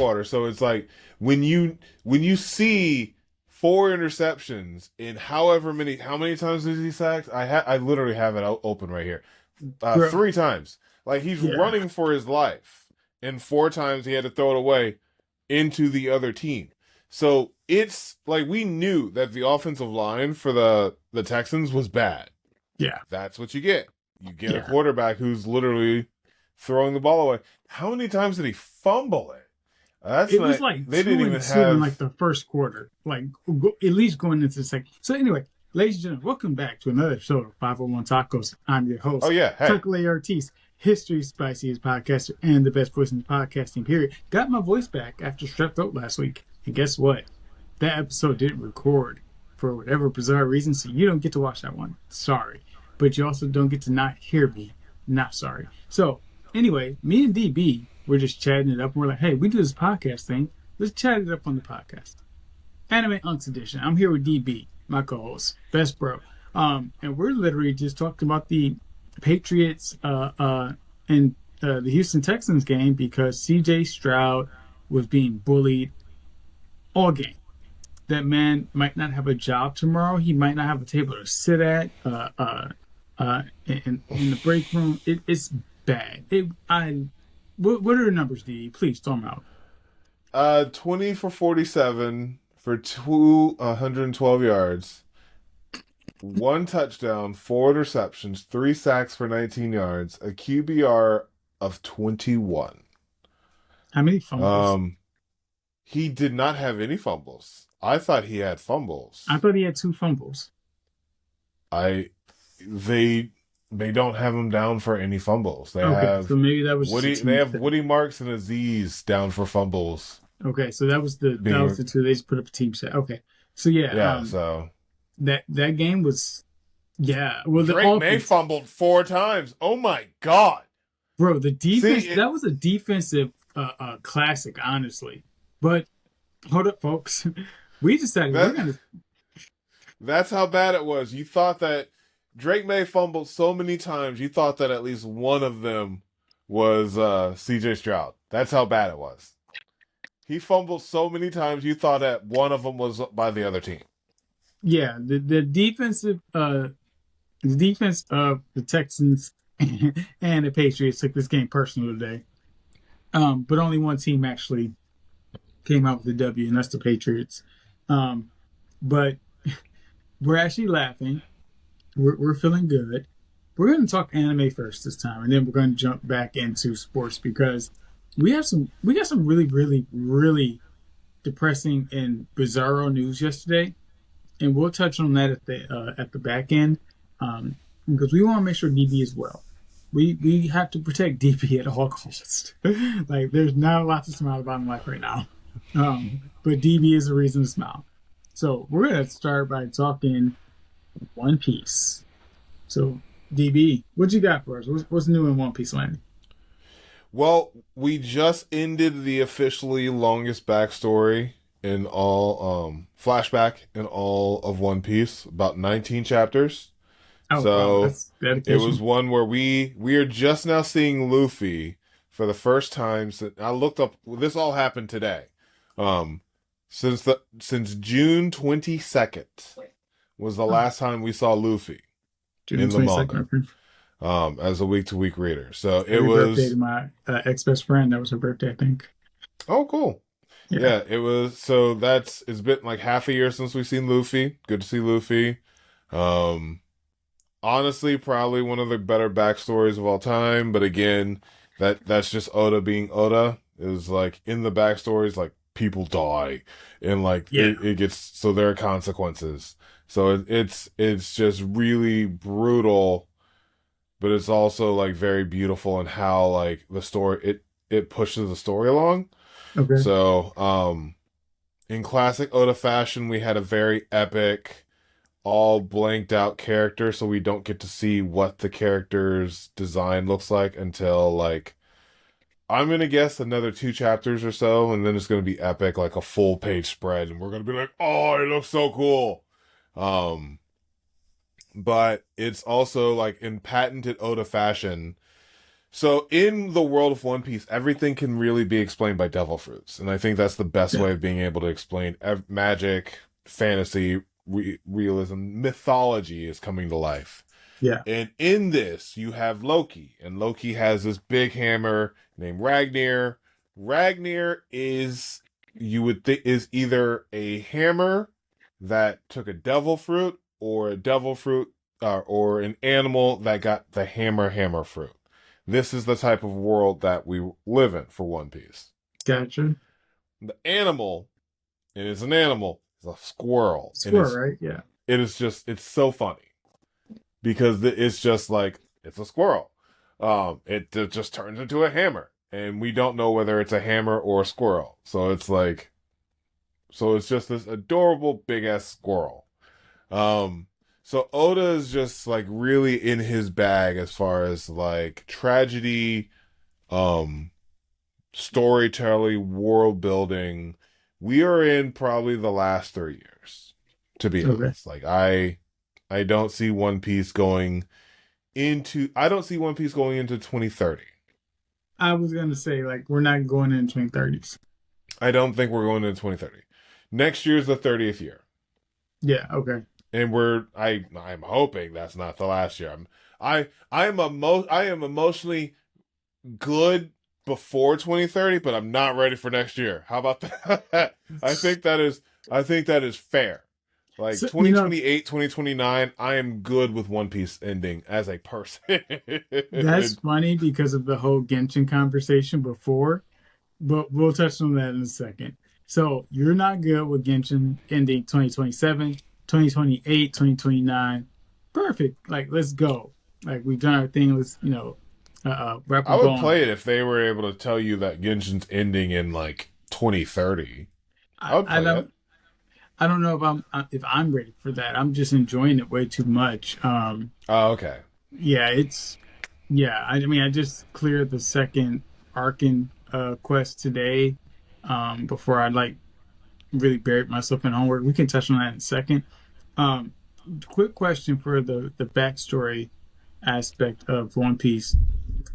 water. So it's like when you see four interceptions in how many times is he sacked? I literally have it open right here. Bro, 3 times. Like he's yeah, running for his life, and 4 times he had to throw it away into the other team. So it's like we knew that the offensive line for the Texans was bad. yeah, That's what you get. You get a yeah. quarterback who's literally throwing the ball away. How many times did he fumble it? That's It was not. like They two didn't and even two in like have. the first quarter, like at least going into the second. So anyway, ladies and gentlemen, welcome back to another episode of 501 Tacos. I'm your Oh host, yeah, hey. Tucker Ortiz, history's spiciest podcaster and the best voice in the podcasting period. Got my voice back after strep throat last week, and guess what? That episode didn't record for whatever bizarre reason, so you don't get to watch that one. Sorry, but you also don't get to not hear me. Not sorry. So anyway, me and DB were just chatting it up, and we're like, "Hey, we do this podcast thing. Let's chat it up on the podcast." Anime Unks edition. I'm here with DB, my co-host, best bro. And we're literally just talking about the Patriots and the Houston Texans game because CJ Stroud was being bullied all game. That man might not have a job tomorrow. He might not have a table to sit at. In the break room, it's bad. What are the numbers, D? Please throw them out. 20 for 47 for 212 yards, 1 touchdown, 4 interceptions, 3 sacks for 19 yards, a QBR of 21. How many fumbles? Um, he did not have any fumbles. I thought he had I fumbles. thought he had two fumbles. I they they don't have him down for any fumbles. They Okay, so have maybe that was just a They team have thing. Woody Marks and Aziz down for fumbles. Okay, so that was the Being two. They just put up a team set. Okay, so yeah, Yeah, so that game was yeah. Well, the Drake May offense, fumbled 4 times. Oh my god. bro, the defense See, that was a defensive classic, honestly. But hold up, folks, we decided we're that gonna that's how bad it was. You thought that Drake May fumbled so many times. You thought that at least one of them was CJ Stroud. That's how bad it was. He fumbled so many times. You thought that one of them was by the other team. yeah the defense of the Texans and the Patriots took this game personal today. But only one team actually came out with the W, and that's the Patriots. But we're actually laughing. We're feeling good. We're going to talk anime first this time, and then we're going to jump back into sports because we got some really depressing and bizarro news yesterday, and we'll touch on that at the back end because we want to make sure DB is well. We have to protect DB at all costs. Like there's not a lot to smile about in life right now, but DB is a reason to smile. So we're gonna start by talking One Piece. So DB, what you got for us? What's new in One Piece land? Well, we just ended the officially longest backstory in all flashback in all of One Piece, about 19 chapters. Oh wow, So that's it was dedication. one where we are just now seeing Luffy for the first time. I looked up. This all happened today. Um, since June 22nd was the Oh, last time we saw Luffy June in the 22nd. manga. Okay. As a week to week reader. So it Happy birthday to was. my ex best friend. That was her birthday, I think. Oh, cool. Yeah. Yeah, it was. So it's been like half a year since we've seen Luffy. Good to see Luffy. Um, Honestly, probably one of the better backstories of all time. But again, that's just Oda being Oda. Is like in the backstories, like people die, and like Yeah. it gets so there are consequences. So it's just really brutal, but it's also like very beautiful in how like the story it pushes the story along. Okay. So in classic Oda fashion, we had a very epic all blanked out character, so we don't get to see what the character's design looks like until like I'm gonna guess another 2 chapters or so, and then it's gonna be epic, like a full page spread, and we're gonna be like, oh, it looks so cool. Um, but it's also like in patented Oda fashion. So in the world of One Piece, everything can really be explained by devil fruits, and I think that's the best Yeah. way of being able to explain magic, fantasy, realism, mythology is coming to life. Yeah. And in this, you have Loki, and Loki has this big hammer named Ragnir. Ragnir is, you would think, is either a hammer that took a devil fruit, or a devil fruit, or an animal that got the hammer fruit. This is the type of world that we live in for One Piece. Gotcha. The animal, and it's an animal, is a squirrel, and Squirrel, right? Yeah. it's so funny because it's just like it's a squirrel. It just turns into a hammer, and we don't know whether it's a hammer or a squirrel. So it's just this adorable big ass squirrel. Um, so Oda is just like really in his bag as far as like tragedy, um, storytelling, world building. We are in probably the last 3 years, to be Okay. honest. I don't see One Piece going I don't see One Piece going into 2030. I was gonna say like we're not going in 2030s. I don't think we're going into 2030. Next year's the 30th year. Yeah. Okay. And I'm hoping that's not the last year. I am emotionally good before 2030, but I'm not ready for next year. How about that? I think that is fair. Like So, you know, 2028, 2029, I am good with One Piece ending as a person. that's funny because of the whole Genshin conversation before, but we'll touch on that in a second. So you're not good with Genshin ending 2027, 2028, 2029. Perfect. Like, let's go. Like, we've done our thing. Let's, wrap a I bow would on play it. it if they were able to tell you that Genshin's ending in like 2030. I would I play it. don't know if I'm ready for that. I'm just enjoying it way too much. Oh, okay. Yeah, yeah. I mean, I just cleared the second Arkin quest today. Before I like really buried myself in homework. We can touch on that in a second. Um, quick question for the backstory aspect of One Piece: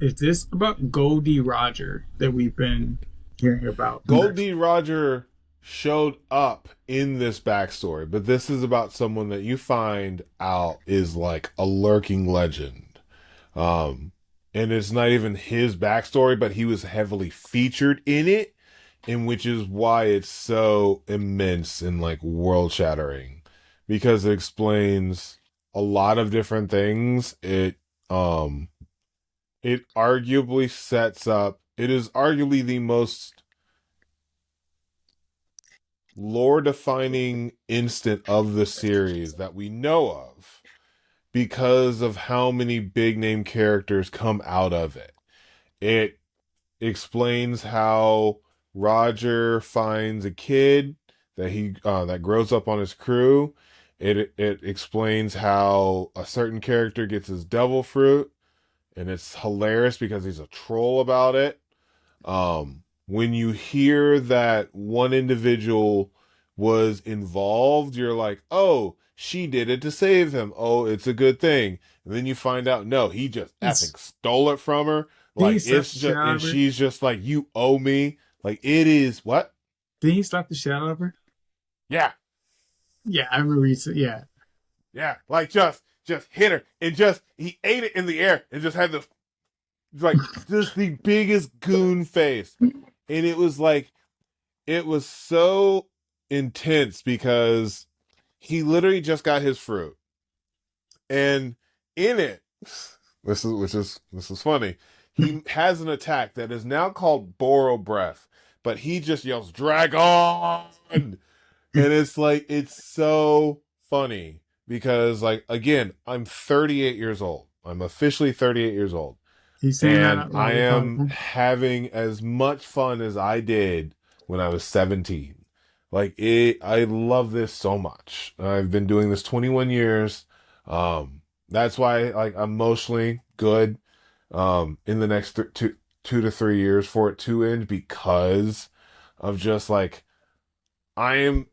is this about Goldie Roger that we've been hearing about in Goldie Roger showed up in this backstory, but this is about someone that you find out is like a lurking legend. Um, and it's not even his backstory, but he was heavily featured in it, and which is why it's so immense and like world shattering because it explains a lot of different things. Um, it arguably sets up. It is arguably the most lore defining instant of the series that we know of because of how many big name characters come out of it. It explains how Roger finds a kid that grows up on his crew. It explains how a certain character gets his devil fruit, and it's hilarious because he's a troll about it. When you hear that one individual was involved, you're like, oh, she did it to save him. Oh, it's a good thing. And then you find out, no, he just Dark. effing stole it from her. Did he Like, slap it's the shit just, out and of her? she's just like, you owe me. Like, it is what? Did he slap the shit out of her? Yeah, Yeah, I remember. He said, yeah, yeah. Like, just hit her. And he ate it in the air and just had this, like, just the biggest goon face. And it was like, it was so intense because he literally just got his fruit, and in it, this is funny. He has an attack that is now called Boro Breath, but he just yells "Dragon," and it's like it's so funny because like again, I'm 38 years old. I'm officially 38 years old, he's saying that and out I loud. am Probably. having as much fun as I did when I was 17. I love this so much. I've been doing this 21 years. That's why like I'm emotionally good in the next 2 to 3 years for it to end because of just like I'm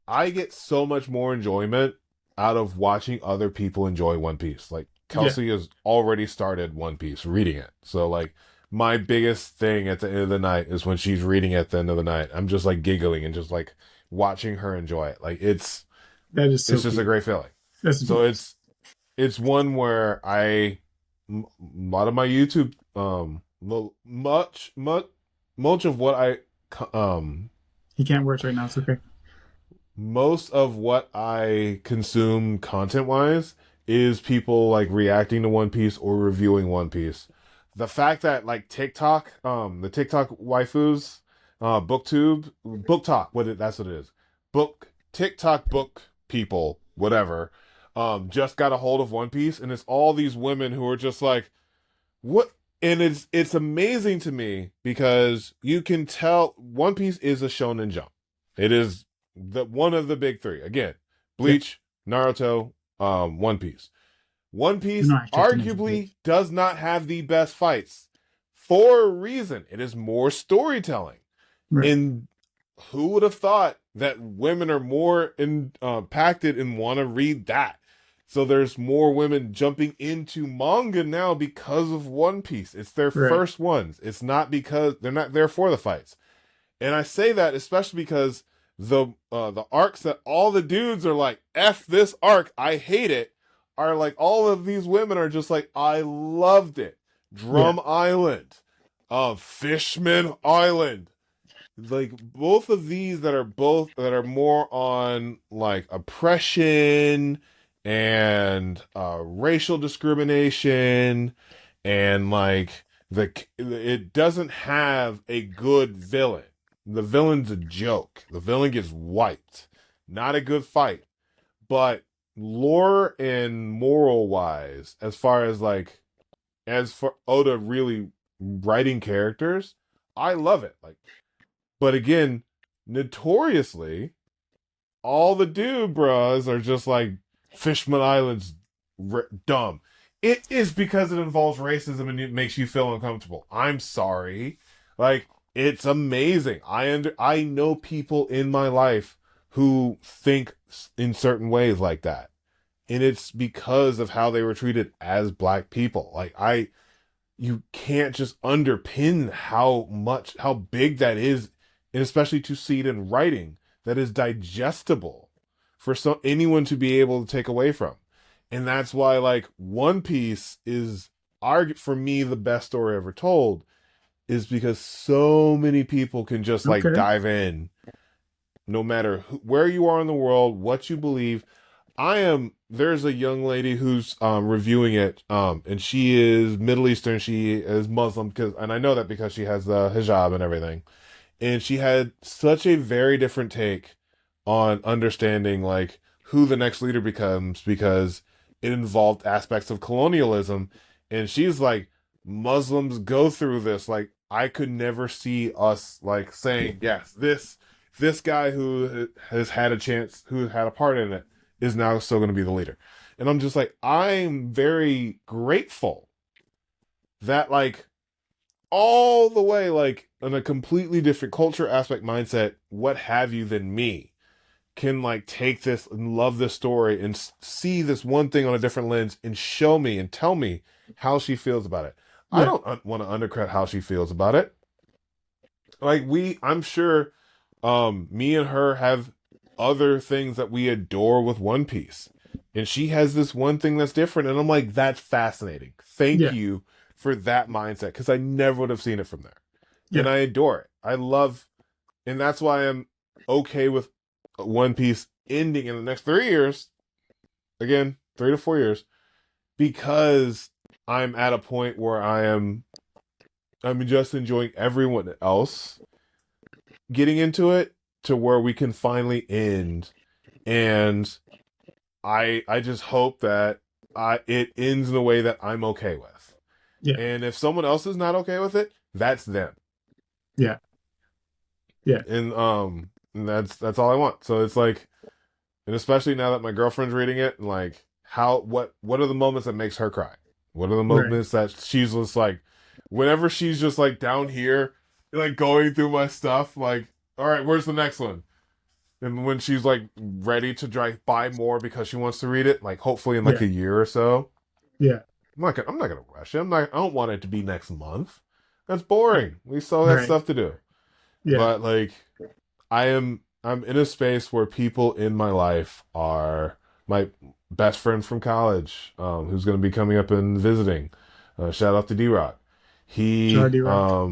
I get so much more enjoyment out of watching other people enjoy One Piece. Like Yeah, Kelsey has already started One Piece, reading it. So like my biggest thing at the end of the night is when she's reading at the end of the night. I'm just like giggling and just like watching her enjoy it. Like that is so it's just a cute. great feeling. That's So adorable. it's one where a lot of my YouTube much of what I He can't work right now. It's okay. most of what I consume content wise is people like reacting to One Piece or reviewing One Piece. The fact that like TikTok, the TikTok waifus, book talk, that's what it is. Book TikTok book people, whatever, just got a hold of One Piece, and it's all these women who are just like, what? And it's amazing to me because you can tell One Piece is a shonen jump. It is the one of the big three. Again, Yeah. Bleach, Naruto, One Piece. One You're Piece not expecting it to be. arguably does not have the best fights for a reason. It is more storytelling. Right. And who would have thought that women are more impacted and want to read that? So there's more women jumping into manga now because of One Piece. It's their Right. first ones. It's not because they're not there for the fights. And I say that especially because the arcs that all the dudes are like, F this arc, I hate it, are like all of these women are just like, I loved it. Yeah. Drum Island, Fishman Island, like both of these that are more on like oppression and racial discrimination, and like the it doesn't have a good villain. The villain's a joke. The villain gets wiped. Not a good fight. But lore and moral wise, as far as like as for Oda really writing characters, I love it. Like, but again, notoriously, all the dude bras are just like Fishman Island's dumb. It is because it involves racism and it makes you feel uncomfortable. I'm sorry. Like, it's amazing. I know people in my life who think in certain ways like that. And it's because of how they were treated as black people. Like you can't just underpin how big that is, and especially to see it in writing that is digestible for anyone to be able to take away from. And that's why like One Piece is for me the best story ever told, is because so many people can just like Okay. dive in no matter where you are in the world, what you believe. There's a young lady who's reviewing it, and she is Middle Eastern. She is Muslim, and I know that because she has the hijab and everything. And she had such a very different take on understanding like who the next leader becomes, because it involved aspects of colonialism. And she's like, Muslims go through this. Like, I could never see us like saying, yes, this guy who has had a chance, who had a part in it, is now still going to be the leader. And I'm just like, I'm very grateful that like all the way like in a completely different culture aspect mindset, what have you, than me can like take this and love this story and see this one thing on a different lens and show me and tell me how she feels about it. I Yeah. don't want to undercut how she feels about it. Like I'm sure me and her have other things that we adore with One Piece. And she has this one thing that's different, and I'm like, that's fascinating. Thank Yeah. you for that mindset, because I never would have seen it from there. And Yeah. I adore it. I love, and that's why I'm okay with One Piece ending in the next 3 years. Again, 3 to 4 years, because I'm at a point where I'm just enjoying everyone else getting into it to where we can finally end. And I just hope that it ends in a way that I'm okay with. Yeah. And if someone else is not okay with it, that's them. Yeah. Yeah. And that's all I want. So it's like, and especially now that my girlfriend's reading it, and like what are the moments that makes her cry? What are the Right. moments that she's just like, whenever she's just like down here, like going through my stuff, like, all right, where's the next one? And when she's like ready to buy more because she wants to read it, like hopefully in like Yeah. a year or so, Yeah. I'm not gonna rush it. I don't want it to be next month. That's boring. We still got Right. stuff to do. Yeah. But like, I'm in a space where people in my life are my best friend from college, who's going to be coming up and visiting. Shout out to D Rock. He Charlie Rock.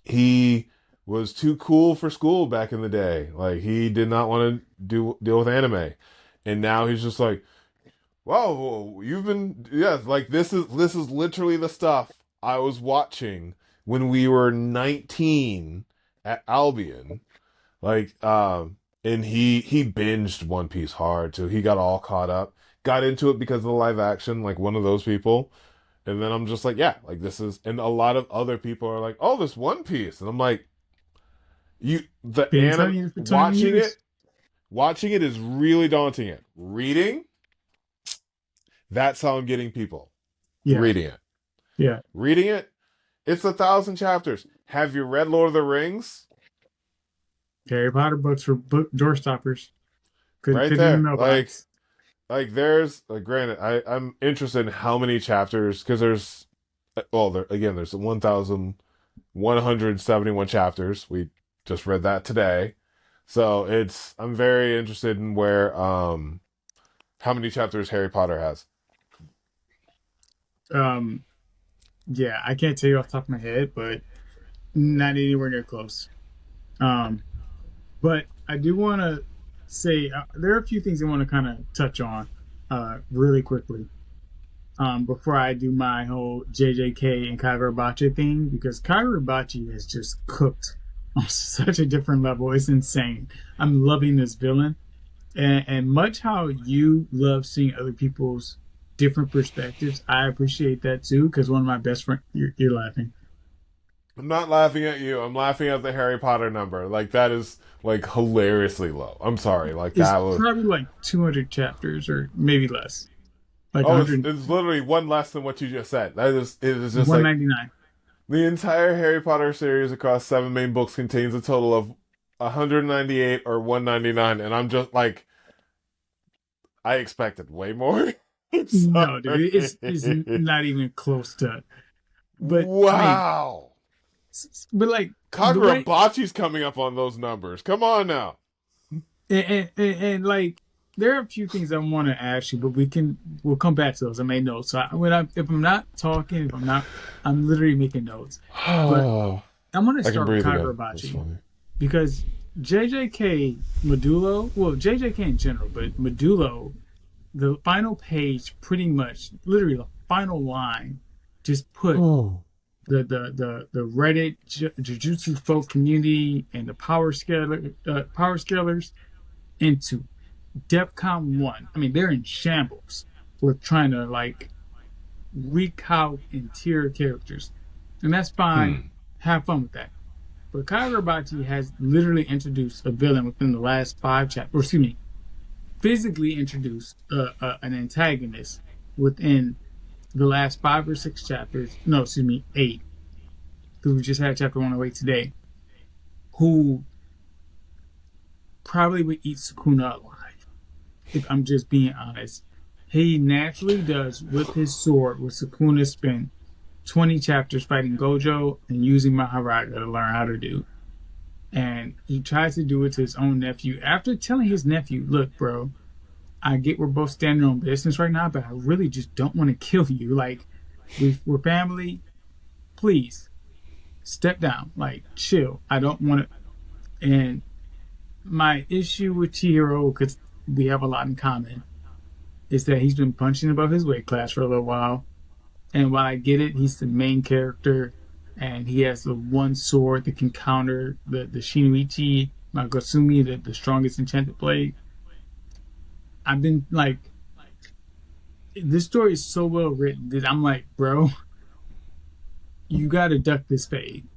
he was too cool for school back in the day. Like he did not want to deal with anime, and now he's just like, "Whoa, you've been yeah." Like this is literally the stuff I was watching when we were 19 at Albion. Like, and he binged One Piece hard too. He got all caught up, got into it because of the live action, like one of those people. And then I'm just like, yeah, like this is, and a lot of other people are like, oh, this One Piece, and I'm like, the Been anime, telling you for 20 years. watching it is really daunting. It reading, that's how I'm getting people Yeah. reading it. Yeah. Reading it, it's 1,000 chapters. Have you read Lord of the Rings? Harry Potter books for book door stoppers. Couldn't Right fit in the there, mailbox. there's granted I'm interested in how many chapters because there's well there's 1,171 chapters. We just read that today, so it's I'm very interested in where how many chapters Harry Potter has. Um, yeah, I can't tell you off the top of my head, but not anywhere near close. Um, but I do want to say there are a few things I want to kind of touch on really quickly before I do my whole JJK and Kagurabachi thing because Kagurabachi has just cooked on such a different level. It's insane. I'm loving this villain. And much how you love seeing other people's different perspectives, I appreciate that too. Because one of my best friends, you're laughing. I'm not laughing at you. I'm laughing at the Harry Potter number. Like that is like hilariously low. I'm sorry. Like It's that was probably like 200 chapters or maybe less, like oh 100, it's literally one less than what you just said. That is it is just like 199. the entire Harry Potter series across 7 main books contains a total of 198 or 199, and I'm just like, I expected way more. I'm No, dude, it's sorry. not even close to. But I mean, Wow. but like the way Kagurabachi's coming up on those numbers. Come on now. and like there are a few things I want to ask you, but we'll come back to those. I made notes. So if I'm not talking, if I'm not, I'm literally making notes. But Oh, I'm gonna I can start with breathe again. That's Kagurabachi funny. because JJK Medulo, well JJK in general, but Medulo, the final page, pretty much literally the final line, just put Oh. the Reddit Jujutsu folk community and the power scalers into DEFCON 1. I mean, they're in shambles. We're trying to like wreak out interior characters. And that's fine. Hmm. Have fun with that. But Kagurabachi has literally introduced a villain within the last 5 chapters, or excuse me, physically introduced an antagonist within the last 5 or 6 chapters. No, excuse me, 8. Because we just had chapter 108 today. Who probably would eat Sukuna alive. If I'm just being honest. He naturally does with his sword, with Sukuna spent 20 chapters fighting Gojo and using Maharaga to learn how to do. And he tries to do it to his own nephew after telling his nephew, look, bro, I get we're both standing on business right now, but I really just don't want to kill you. Like, we're family. Please step down. Like, chill. I don't want to. And my issue with Chihiro, because we have a lot in common, is that he's been punching above his weight class for a little while. And while I get it, he's the main character and he has the one sword that can counter the Shinoichi Magosumi, the strongest enchanted blade. I've been like, this story is so well written that I'm like, bro, you got to duck this fade.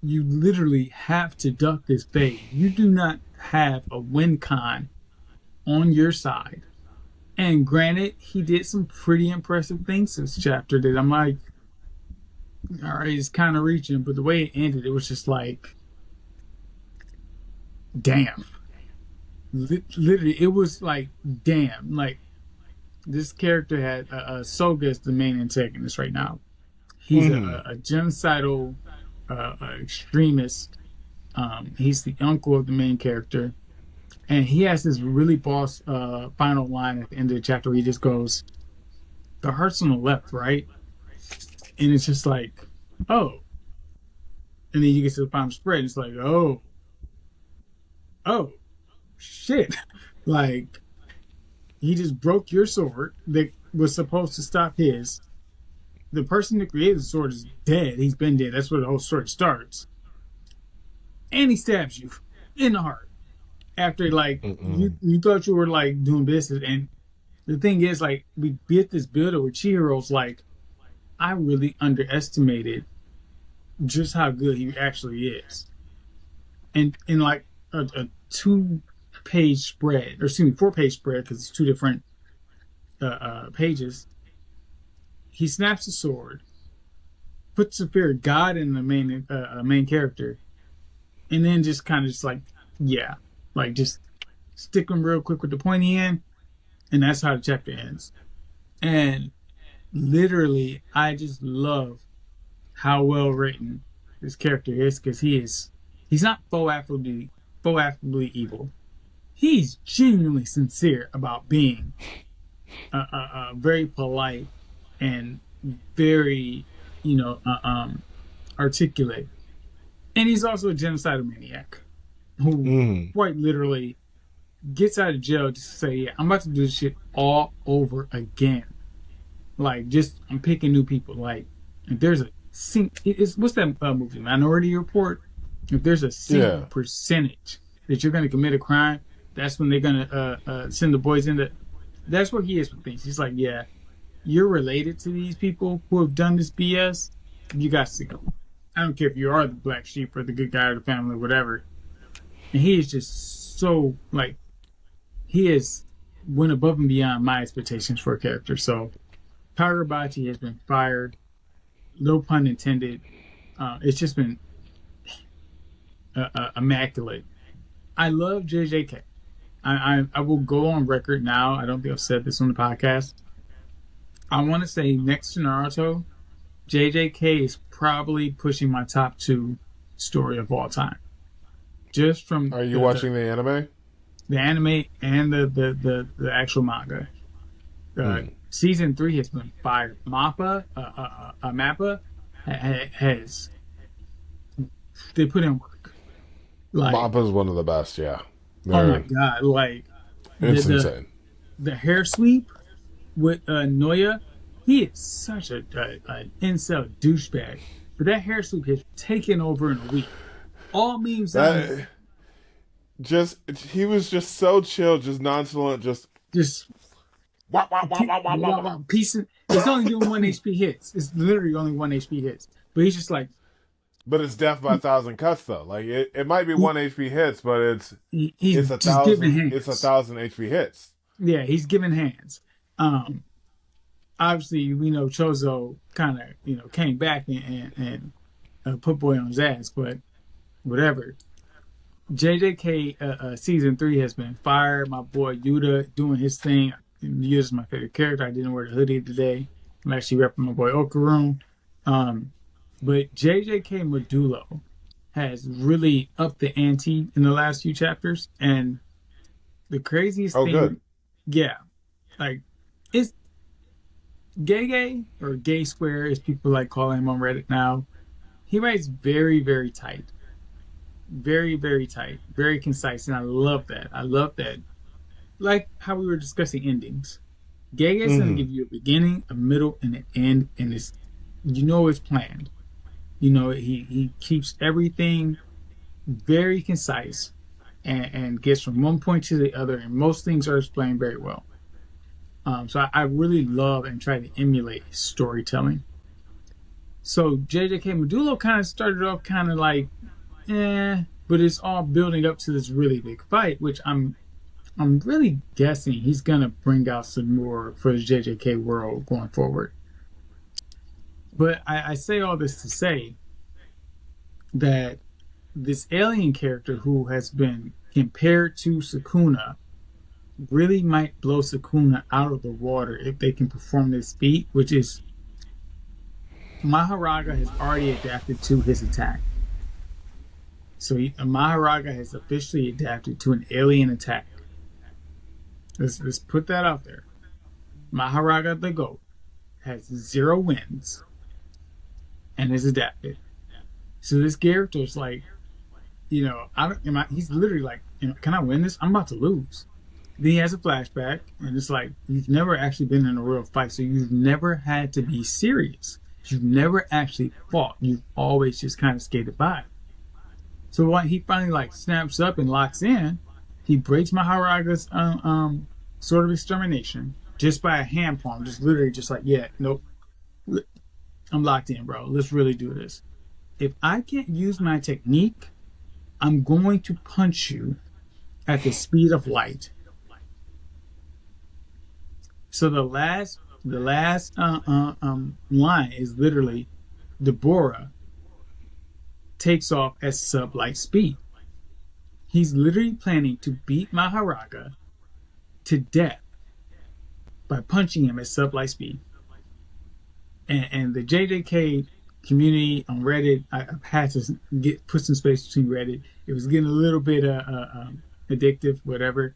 You literally have to duck this fade. You do not have a win con on your side. And granted, he did some pretty impressive things this chapter that I'm like, all right, it's kind of reaching. But the way it ended, it was just like, damn. Literally, it was like, damn. Like, this character had Soga is the main antagonist right now. He's Mm-hmm. a genocidal extremist. He's the uncle of the main character, and he has this really boss final line at the end of the chapter where he just goes, "The heart's on the left, right?" And it's just like, oh. And then you get to the final spread, and it's like, oh, shit. Like, he just broke your sword that was supposed to stop his. The person that created the sword is dead. He's been dead. That's where the whole story starts. And he stabs you in the heart after like Mm-mm. you thought you were like doing business. And the thing is, like, we get this builder with Chihiro's like, I really underestimated just how good he actually is. And in like a 2 page spread, or excuse me, 4 page spread because it's two different pages. He snaps the sword, puts the fear of God in the main character, and then just kind of just like, yeah, like just stick him real quick with the pointy end, and that's how the chapter ends. And literally, I just love how well written this character is because he's not faux affably evil. He's genuinely sincere about being very polite and very, you know, articulate. And he's also a genocidal maniac who Mm-hmm. quite literally gets out of jail just to say, yeah, I'm about to do this shit all over again. Like, just, I'm picking new people. Like, if there's a, what's that movie, Minority Report? If there's a single Yeah. percentage that you're going to commit a crime, that's when they're going to send the boys into. That's what he is with things. He's like, yeah, you're related to these people who have done this BS. You got to go. I don't care if you are the black sheep or the good guy of the family, or whatever. And he is just so like he is went above and beyond my expectations for a character. So Kagurabachi has been fired. No pun intended. It's just been immaculate. I love JJK. I will go on record now. I don't think I've said this on the podcast. I want to say next to Naruto, JJK is probably pushing my top two story of all time. Just from Are you the watching the anime? anime and the actual manga. Mm. Season 3 has been fire. Mappa has they put in work. Like, Mappa's one of the best. Yeah, oh my they're god, like the it's the, insane. the hair sweep with Noya, he is such an incel douchebag. But that hair sweep has taken over in a week. All memes on That just he was just so chill, just nonchalant, just just wah, wah, wah, wah, wah, wah, wah. piecing. It's only doing 1 HP hits. It's literally only 1 HP hits. But he's just like But it's death by a thousand cuts though. Like it might be he, one HP hits, but he's just giving it's a hands. thousand HP hits. Yeah, he's giving hands. Um, Obviously, we know Chozo kind of came back and put boy on his ass, but whatever. JJK season 3 has been fire. My boy Yuta doing his thing. Yuta's my favorite character. I didn't wear the hoodie today. I'm actually repping my boy Okaroon. Um, but JJK Modulo has really upped the ante in the last few chapters. And the craziest Oh, good. thing, yeah, like it's Gay or Gay Square, as people like calling him on Reddit now. He writes very, very tight, very tight, very concise, and I love that. I love that. Like how we were discussing endings. Gay is going to Mm-hmm. give you a beginning, a middle, and an end, and it's planned. He keeps everything very concise and gets from one point to the other, and most things are explained very well. So I really love and try to emulate his storytelling. So JJK Medulo kind of started off kind of like, but it's all building up to this really big fight, which I'm really guessing he's gonna bring out some more for the JJK world going forward. But I say all this to say that this alien character who has been compared to Sukuna really might blow Sukuna out of the water if they can perform this feat, which is Maharaga has already adapted to his attack. So Maharaga has officially adapted to an alien attack. Let's put that out there. Maharaga the goat has 0 wins and is adapted. So this character is like, I don't. He's literally like, can I win this? I'm about to lose. Then he has a flashback, and it's like you've never actually been in a real fight, so you've never had to be serious. You've never actually fought. You've always just kind of skated by. So when he finally like snaps up and locks in, he breaks Maharaga's sort of extermination just by a hand palm, just literally just like, yeah, nope, I'm locked in, bro. Let's really do this. If I can't use my technique, I'm going to punch you at the speed of light. So the last line is literally Deborah takes off at sub light speed. He's literally planning to beat Maharaga to death by punching him at sub light speed. And the JJK community on Reddit, I've had to put some space between Reddit. It was getting a little bit addictive, whatever.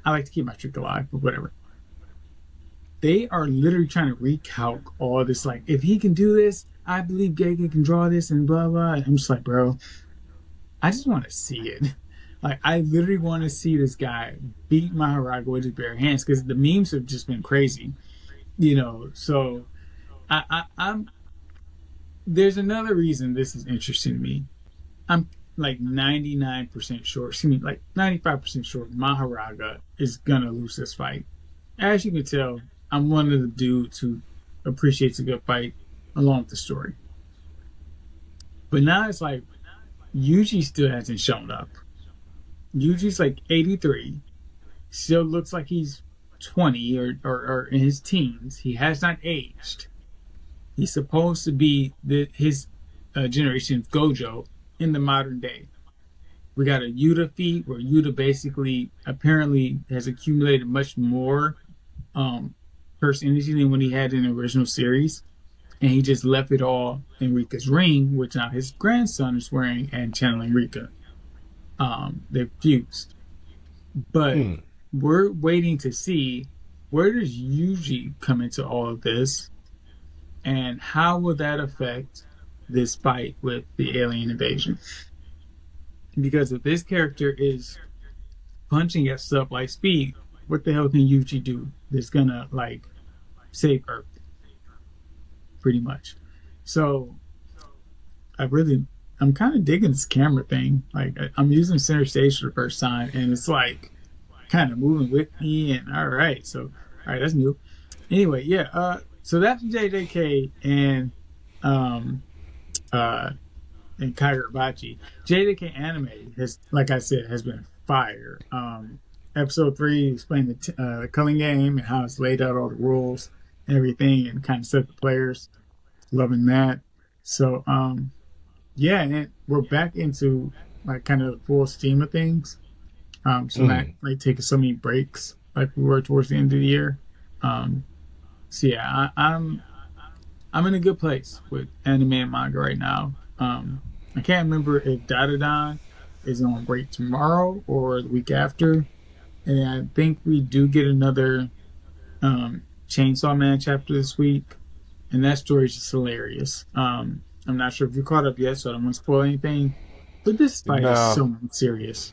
I like to keep my trick alive, but whatever. They are literally trying to recalc all this. Like, if he can do this, I believe Gege can draw this and blah, blah. And I'm just like, bro, I just want to see it. Like, I literally want to see this guy beat Maharaga with his bare hands because the memes have just been crazy, So I'm. There's another reason this is interesting to me. I'm like 99% sure, excuse me, like 95% sure Maharaga is gonna lose this fight. As you can tell, I'm one of the dudes who appreciates a good fight along with the story. But now it's like Yuji still hasn't shown up. Yuji's like 83, still looks like he's 20 or in his teens. He has not aged. He's supposed to be his generation of Gojo in the modern day. We got a Yuta feat where Yuta basically apparently has accumulated much more first energy than what he had in the original series. And he just left it all in Rika's ring, which now his grandson is wearing and channeling Rika. They've fused. But Hmm. we're waiting to see where does Yuji come into all of this and how will that affect this fight with the alien invasion? Because if this character is punching at stuff like speed, what the hell can Yuji do that's gonna like save Earth, pretty much? So I'm kind of digging this camera thing. Like I'm using center stage for the first time, and it's like kind of moving with me. And all right, that's new. Anyway, yeah. So that's JJK um, uh, and Kagurabachi. JJK anime has, like I said, has been fire. Episode 3 explained the culling game and how it's laid out all the rules and everything, and kind of set the players. Loving that. So yeah, and we're back into like kind of the full steam of things. So not Hmm. like taking so many breaks like we were towards the end of the year. Um, so yeah, I'm in a good place with anime and manga right now. I can't remember if Dadadan is on break tomorrow or the week after, and I think we do get another Chainsaw Man chapter this week, and that story is just hilarious. I'm not sure if you caught up yet, so I don't want to spoil anything. But this fight is No, so serious.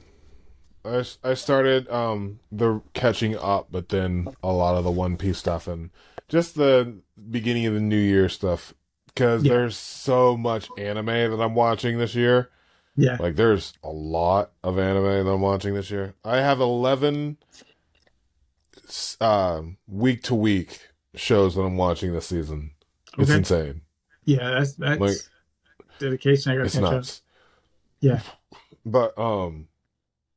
I started the catching up, but then a lot of the One Piece stuff and just the beginning of the New Year stuff because Yeah, there's so much anime that I'm watching this year. yeah. Like there's a lot of anime that I'm watching this year. I have 11 week to week shows that I'm watching this season. It's Okay. insane. Yeah, Like that's dedication. I gotta it's catch up. nuts. Yeah. But Well,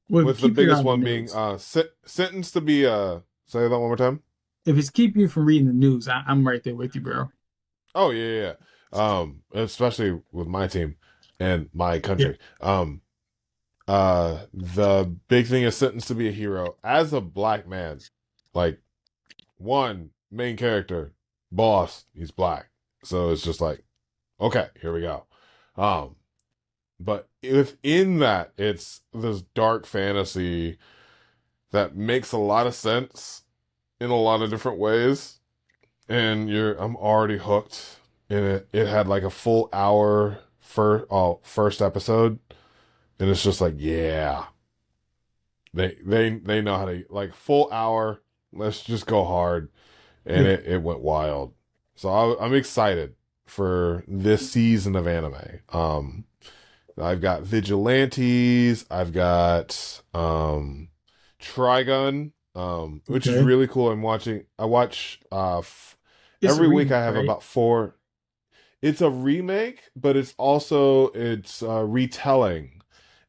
with the keep you biggest on the one being news. sentenced to be say that one more time. If it's keep you from reading the news, I'm right there with you, bro. Oh yeah, yeah, yeah. Especially with my team and my Yeah. country. The big thing is Sentenced to Be a Hero. As a black man, like, one main character, boss, he's black. So it's just like, okay, here we go. Um, but within that, it's this dark fantasy that makes a lot of sense in a lot of different ways. And I'm already hooked in it. It had like a full hour first episode. And it's just like, yeah, they know how to, like, full hour. Let's just go hard, and Yeah. it went wild. So I'm excited for this season of anime. I've got Vigilantes. I've got Trigun, which is Okay. really cool. I watch It's a every week. remake, I have right? about four. It's a remake, but it's retelling.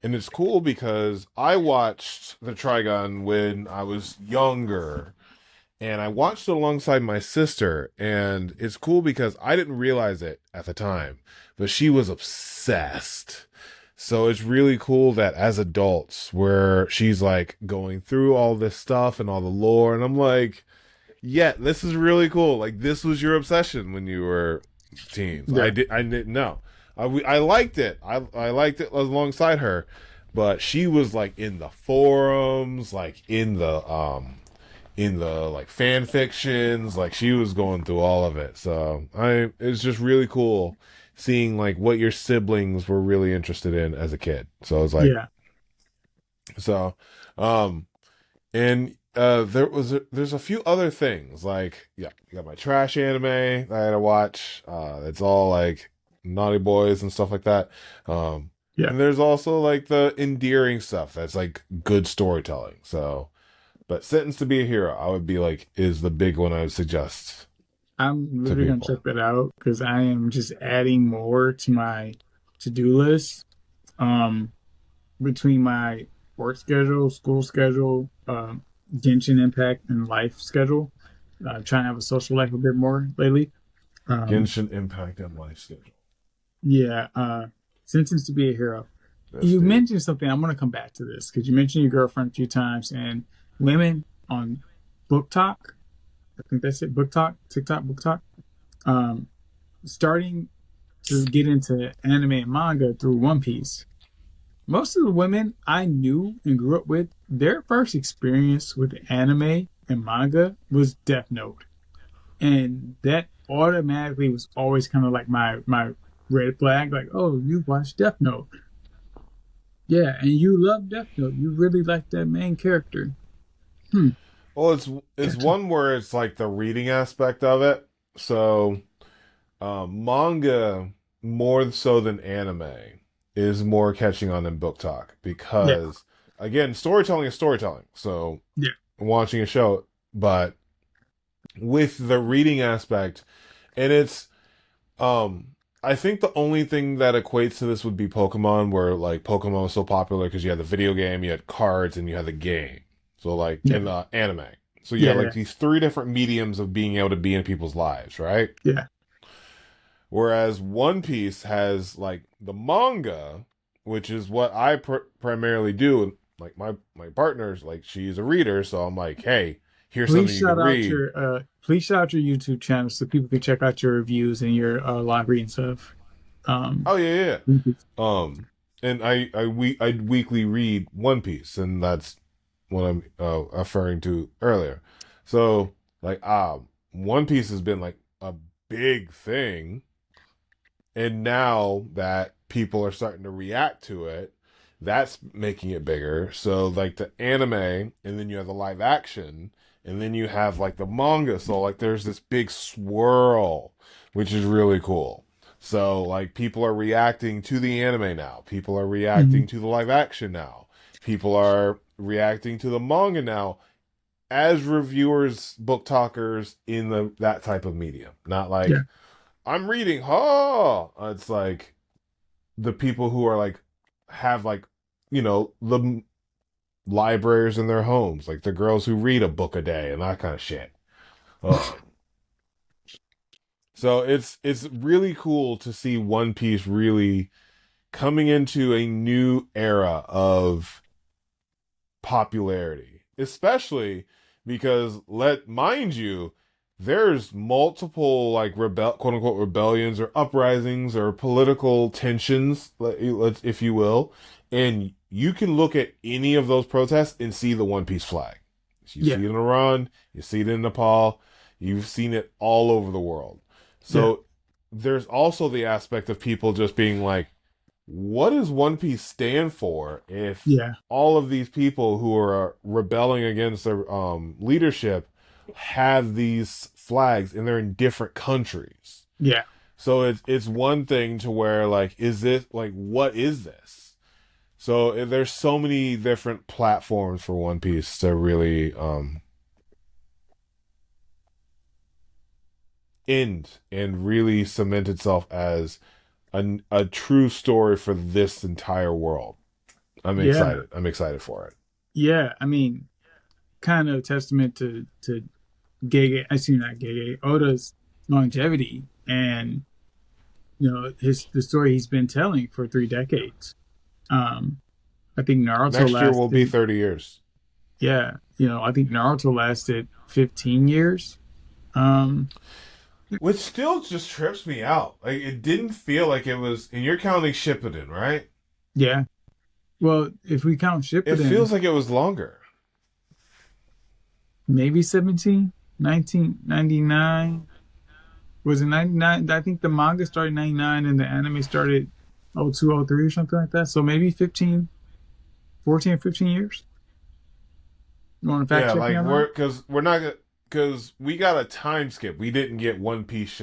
And it's cool because I watched the Trigun when I was younger, and I watched it alongside my sister, and it's cool because I didn't realize it at the time, but she was obsessed. So it's really cool that as adults, where she's like going through all this stuff and all the lore, and I'm like, yeah, this is really cool. Like, this was your obsession when you were teens. Yeah. I didn't know. I liked it. I liked it alongside her, but she was like in the forums, like in the like fan fictions, like she was going through all of it. So it's just really cool seeing like what your siblings were really interested in as a kid. So I was like, Yeah. so um and there's a few other things, like, yeah, you got my trash anime that I had to watch. It's all like naughty boys and stuff like that. Yeah. And there's also like the endearing stuff that's like good storytelling. So, but Sentenced to Be a Hero, I would be like, is the big one I would suggest I'm to literally gonna check people. that out because I am just adding more to my to-do list. Um, between my work schedule, school schedule, Genshin Impact, and life schedule. Trying to have a social life a bit more lately. Um, Genshin Impact and Life Schedule. yeah, Sentenced to Be a Hero. This You dude. mentioned something. I'm going to come back to this because you mentioned your girlfriend a few times and women on Book Talk. I think that's it. Book Talk, TikTok, Book Talk. Um, Starting to get into anime and manga through One Piece. Most of the women I knew and grew up with, their first experience with anime and manga was Death Note, and that automatically was always kind of like my red flag. Like, oh, you watched Death Note, yeah, and you love Death Note. You really like that main character. Hmm. Well, it's one where it's like the reading aspect of it. So, manga, more so than anime, is more catching on than book talk Yeah. because, again, storytelling is storytelling. So, Yeah. watching a show, but with the reading aspect, and it's um I think the only thing that equates to this would be Pokemon, where like Pokemon was so popular because you had the video game, you had cards, and you had the game. So like Yeah. in the anime. So you had like Yeah. these three different mediums of being able to be in people's lives, right? Yeah. Whereas One Piece has like the manga, which is what I primarily do. And like my partner's like, she's a reader, so I'm like, hey, here's something you can read. Please shout out your YouTube channel so people can check out your reviews and your live reading stuff. Um, Oh yeah, yeah. And I weekly read One Piece, and that's what I'm referring to earlier. So like One Piece has been like a big thing, and now that people are starting to react to it, that's making it bigger. So like the anime, and then you have the live action, and then you have like the manga. So like there's this big swirl, which is really cool. So like people are reacting to the anime now. People are mhm. reacting to the live action now. People are reacting to the manga now as reviewers, book talkers in the that type of medium. Not Yeah. like I'm reading, it's like the people who are like have like, the libraries in their homes, like the girls who read a book a day and that kind of shit. Um, so it's really cool to see One Piece really coming into a new era of popularity, especially because let mind you, there's multiple like quote unquote rebellions or uprisings or political tensions, if you will, and you can look at any of those protests and see the One Piece flag. You Yeah, see it in Iran, you see it in Nepal, you've seen it all over the world. yeah, So there's also the aspect of people just being like, what does One Piece stand for if yeah, all of these people who are rebelling against their leadership have these flags and they're in different countries? yeah, So it's one thing to where like, is this like, what is this? So there's so many different platforms for One Piece to really end and really cement itself as a true story for this entire world. I'm yeah, excited. I'm excited for it. yeah. I mean, kind of testament to Gege, I see not Gege, Oda's longevity and his the story he's been telling for 3 decades. Um, I think Naruto Next year will be lasted, 30 years. yeah, I think Naruto lasted 15 years. Um, Which still just trips me out. Like it didn't feel like it was, and you're counting Shippuden, right? yeah. Well, if we count It Shippuden, feels like it was longer. maybe 17, 1999. Was it 99? I think the manga started 99 and the anime started 02, 03 or something like that. So maybe 15, 14 or 15 years. You want to fact Yeah, check me like on that? we're not because we got a time skip. We didn't get One Piece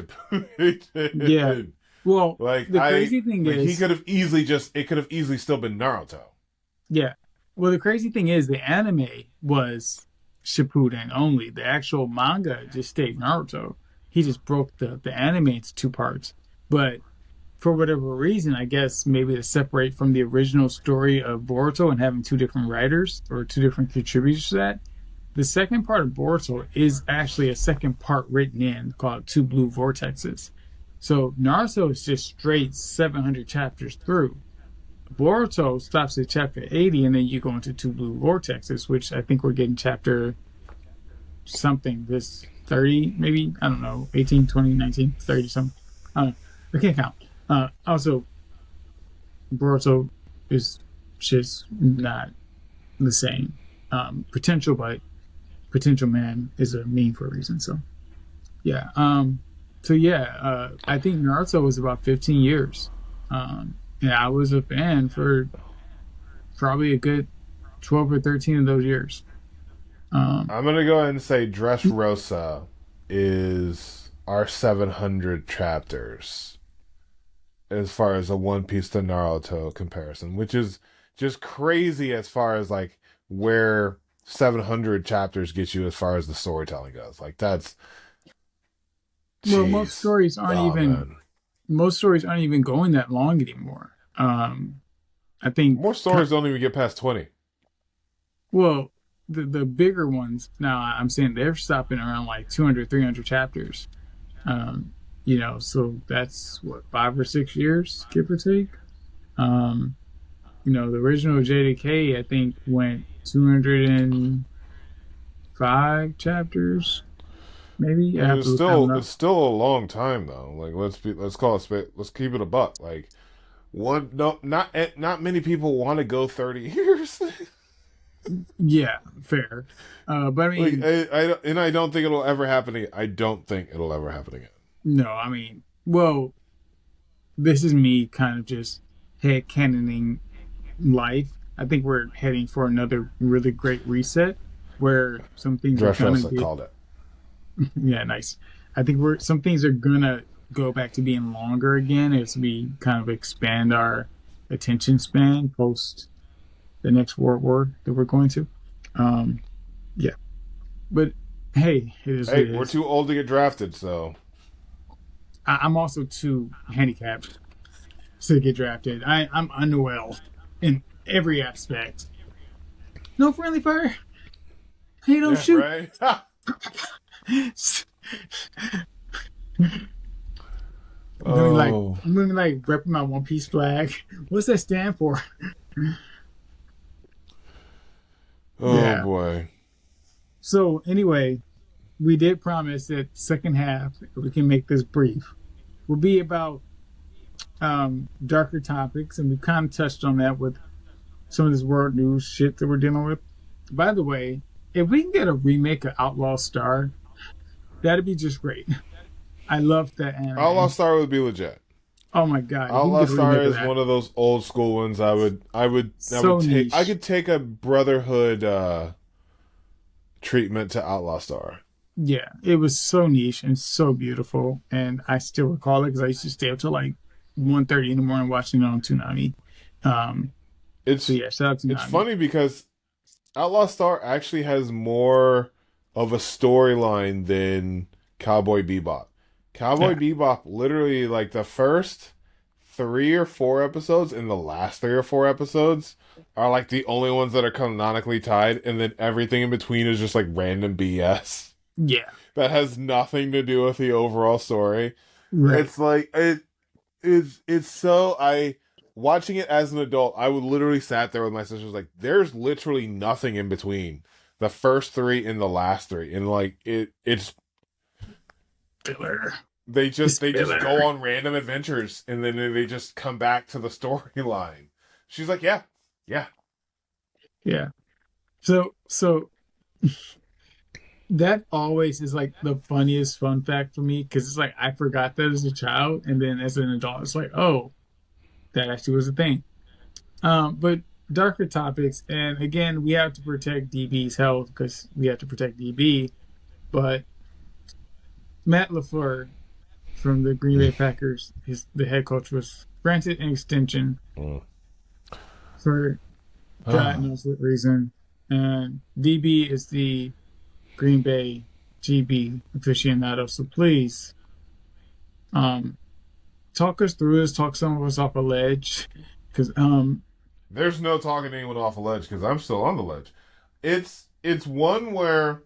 Yeah. Shippuden. Well, Like the crazy thing he is, could have easily just it could have easily still been Naruto. yeah. Well, the crazy thing is the anime was Shippuden only. The actual manga just stayed Naruto. He just broke the anime into two parts. But for whatever reason, I guess maybe to separate from the original story of Boruto and having two different writers or two different contributors to that, the second part of Boruto is actually a second part written in called Two Blue Vortexes. So Naruto is just straight 700 chapters through. Boruto stops at chapter 80, and then you go into Two Blue Vortexes, which I think we're getting chapter something, this 30, maybe, I don't know, 18, 20, 19, 30 something. I don't know. I can't count. Also, Boruto is just not the same. Potential, but potential man is a meme for a reason. So yeah. I think Naruto was about 15 years. And I was a fan for probably a good 12 or 13 of those years. Um, I'm gonna go ahead and say Dressrosa is our 700 chapters as far as a One Piece to Naruto comparison, which is just crazy as far as like where 700 chapters get you as far as the storytelling goes. Like that's well, jeez. Oh man. most stories aren't even going that long anymore. I think More stories don't even get past 20. well, the bigger ones now I'm saying they're stopping around like 200, 300 chapters. Um, so that's what 5 or 6 years, give or take. Um, the original JDK I think went 205 chapters, maybe. I have to look that one It's up. still a long time though. Like let's call it let's keep it a buck. Like one no not many people want to go 30 years. Yeah, fair. But I Like mean, I don't think it'll ever happen again. I don't think it'll ever happen again. no, I mean, well, this is me kind of just head canoning life. I think we're heading for another really great reset where some things are gonna Dressrosa get, called it. yeah, nice. I think we're some things are gonna go back to being longer again as we kind of expand our attention span post the next world war that we're going to. Um, yeah, but hey, it is what Hey, it we're is. too old to get drafted, so I'm also too handicapped to get drafted. I'm unwell in every aspect. No friendly fire. Hey, don't yeah, shoot. right. Oh, I'm gonna be like repping my One Piece flag. What's that stand for? oh Yeah. boy. So anyway, we did promise that second half, if we can make this brief, will be about darker topics, and we've kind of touched on that with some of this world news shit that we're dealing with. By the way, if we can get a remake of Outlaw Star, that'd be just great. I love that Outlaw anime. Star would be legit. Oh my god, if we can Outlaw get a Star remake of is that, one of those old school ones. I would so take. I niche. could take a Brotherhood treatment to Outlaw Star. Yeah, it was so niche and so beautiful, and I still recall it because I used to stay up till like 1:30 in the morning watching it on Toonami. So It's yeah, shout out to it's Toonami. funny because Outlaw Star actually has more of a storyline than Cowboy Bebop. Cowboy Yeah, Bebop literally like the first 3 or 4 episodes and the last 3 or 4 episodes are like the only ones that are canonically tied, and then everything in between is just like random BS yeah, that has nothing to do with the overall story. right. It's like it's so I watching it as an adult, I would literally sat there with my sisters like there's literally nothing in between the first three and the last three. And like it's Filler. It's they just go filler. on random adventures and then they just come back to the storyline. She's like, yeah, yeah. Yeah. So that always is like the funniest fun fact for me because it's like I forgot that as a child, and then as an adult, it's like, oh, that actually was a thing. But darker topics, and again, we have to protect DB's health because we have to protect DB. But Matt LaFleur from the Green Bay Packers, the head coach, was granted an extension Mm. for God knows what reason. And DB is the Green Bay GB aficionado. So please, um, talk us through this. Talk some of us off a ledge, because There's no talking anyone off a ledge because I'm still on the ledge. It's one where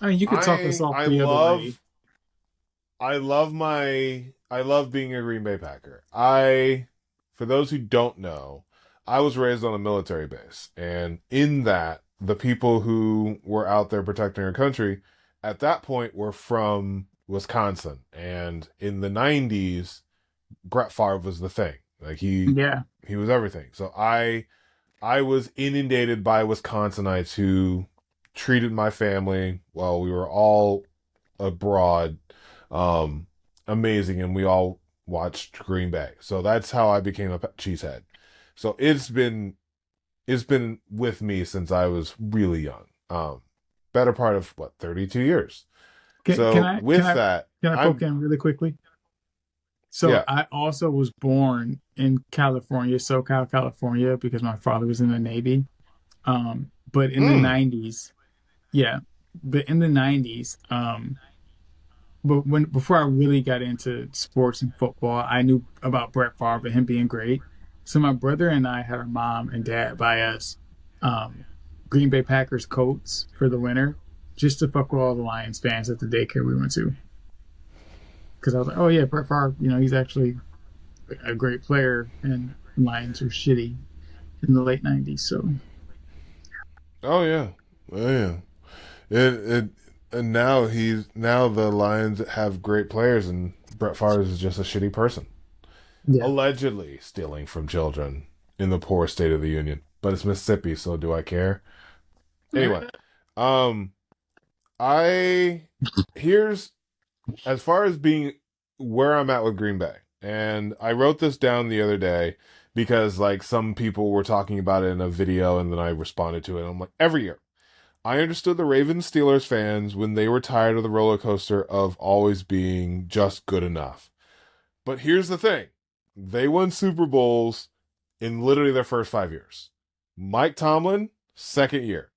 I mean, you could talk us off I the other way. I love being a Green Bay Packer. I for those who don't know, I was raised on a military base, and in that the people who were out there protecting our country at that point were from Wisconsin, and in the 90s Brett Favre was the thing. Like Yeah, he was everything. So I was inundated by Wisconsinites who treated my family while we were all abroad um amazing, and we all watched Green Bay. So that's how I became a cheesehead. So it's been with me since I was really young. Better part of what 32 years. can can So I can with I that, can I poke I'm in really quickly? So yeah. I also was born in California, SoCal, California, because my father was in the Navy. But in the Mm, 90s, yeah, but in the 90s, but when before I really got into sports and football, I knew about Brett Favre and him being great. So my brother and I had our mom and dad buy us um, Green Bay Packers coats for the winter, just to fuck with all the Lions fans at the daycare we went to. Because I was like, oh yeah, Brett Favre, he's actually a great player, and Lions were shitty in the late '90s. So oh yeah. Oh yeah. It and now the Lions have great players, and Brett Favre is just a shitty person, yeah, allegedly stealing from children in the poor state of the union. But it's Mississippi, so do I care? Anyway, um, I here's as far as being where I'm at with Green Bay, and I wrote this down the other day because like some people were talking about it in a video, and then I responded to it. And I'm like, every year I understood the Ravens Steelers fans when they were tired of the roller coaster of always being just good enough. But here's the thing. They won Super Bowls in literally their first 5 years. Mike Tomlin, second year.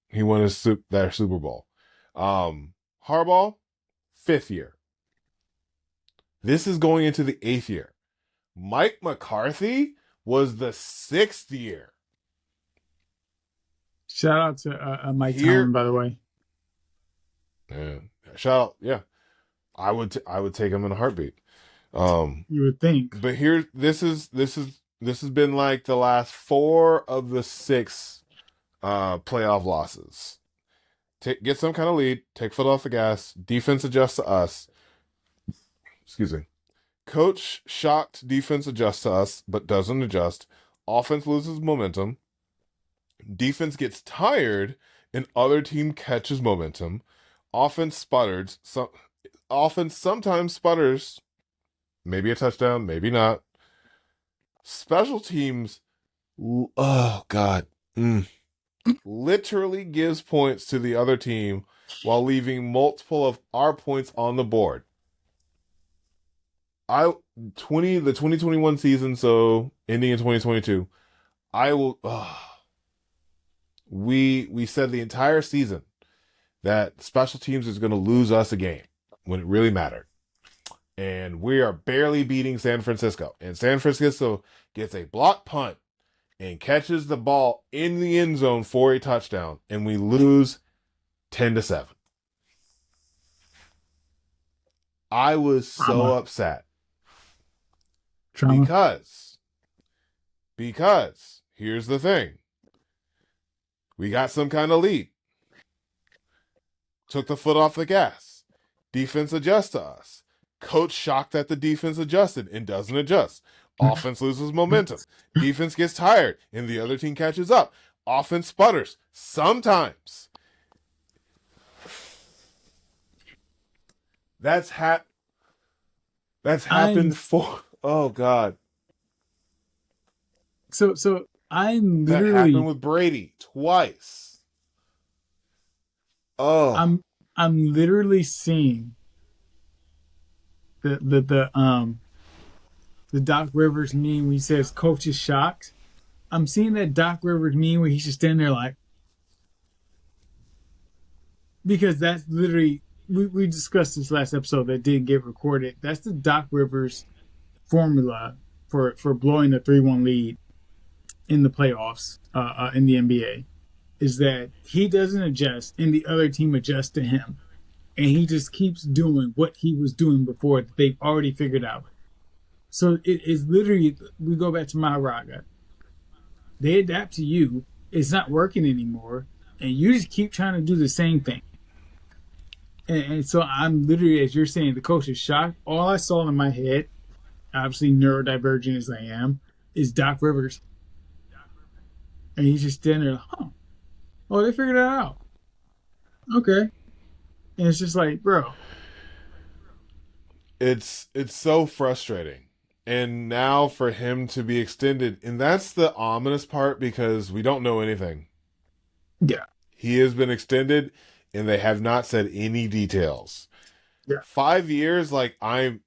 He won their Super Bowl. Harbaugh, fifth year. This is going into the eighth year. Mike McCarthy was the sixth year. shout out to Mike Tomlin, Here, by the way. shout out, yeah. I would take him in a heartbeat. You would think. But here, this has been like the last four of the six playoff losses. Get some kind of lead, take foot off the gas, defense adjusts to us. Excuse me. Coach shocked, defense adjusts to us, but doesn't adjust. Offense loses momentum. Defense gets tired, and other team catches momentum. Offense sputters. Offense sometimes sputters. Maybe a touchdown, maybe not. Special teams, oh God, literally gives points to the other team while leaving multiple of our points on the board. The 2021 season, so ending in 2022. I will. We said the entire season that special teams is going to lose us a game when it really mattered. And we are barely beating San Francisco. And San Francisco gets a block punt and catches the ball in the end zone for a touchdown. And we lose 10-7. I was so upset. Trauma. Because here's the thing. We got some kind of lead. Took the foot off the gas. Defense adjusts to us. Coach shocked that the defense adjusted and doesn't adjust. Offense loses momentum. Defense gets tired and the other team catches up. Offense sputters. Sometimes. That's happened for... Oh, God. So I'm That literally... happened with Brady twice. Oh. I'm literally seeing the Doc Rivers meme where he says coach is shocked. I'm seeing that Doc Rivers meme where he's just standing there like, because that's literally, we discussed this last episode that didn't get recorded. That's the Doc Rivers formula for blowing a 3-1 lead in the playoffs in the NBA, is that he doesn't adjust and the other team adjusts to him. And he just keeps doing what he was doing before that they've already figured out. So it is literally, we go back to Maharaga. They adapt to you. It's not working anymore. And you just keep trying to do the same thing. And so I'm literally, as you're saying, the coach is shocked. All I saw in my head, obviously neurodivergent as I am, is Doc Rivers. And he's just standing there like, oh, they figured that out. Okay. And it's just like, bro. It's so frustrating. And now for him to be extended, and that's the ominous part because we don't know anything. Yeah. He has been extended and they have not said any details. Yeah. 5 years, like when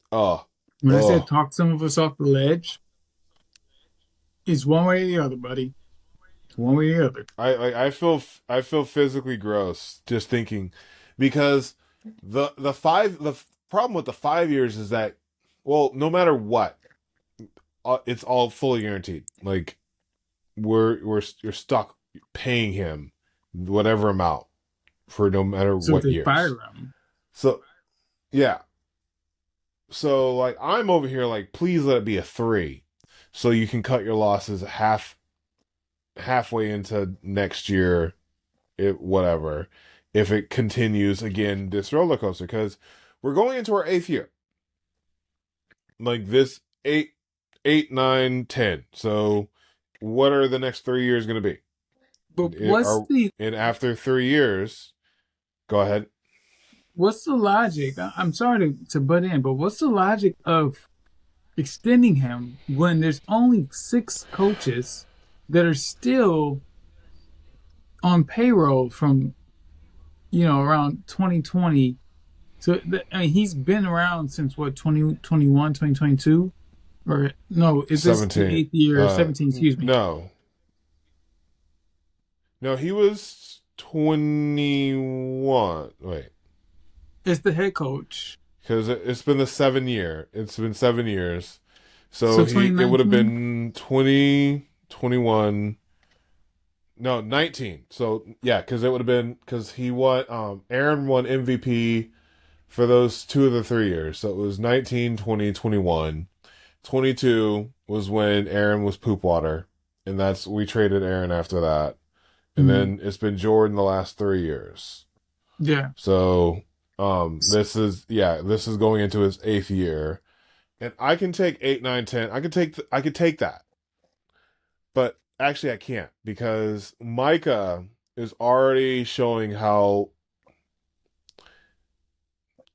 I said talk some of us off the ledge, it's one way or the other, buddy. It's one way or the other. I feel physically gross just thinking, because the problem with the 5 years is that, well, no matter what, it's all fully guaranteed. Like you're stuck paying him whatever amount for no matter what years. Fire him. So yeah. So like I'm over here like, please let it be a 3, so you can cut your losses halfway into next year, whatever, if it continues again this roller coaster, because we're going into our 8th year. Like this 8, 9, 10. So what are the next 3 years going to be? But and after 3 years, go ahead. What's the logic? I'm sorry to butt in, but what's the logic of extending him when there's only 6 coaches that are still on payroll from, around 2020? So, he's been around since what, 2021, 2022? Or no, is this 17. the 8th year? 17, excuse me. No, he was 21. Wait. It's the head coach. Because it's been 7 year. It's been 7 years. So it would have been 20, 21. No, 19. So yeah, because it would have been, because he won. Aaron won MVP for those 2 of the 3 years. So it was 19, 20, 21. 22 was when Aaron was poop water, and we traded Aaron after that. And Mm, then it's been Jordan the last 3 years. yeah. So this is going into his 8th year. And I can take 8, 9, 10. I could take that. But actually I can't because Micah is already showing how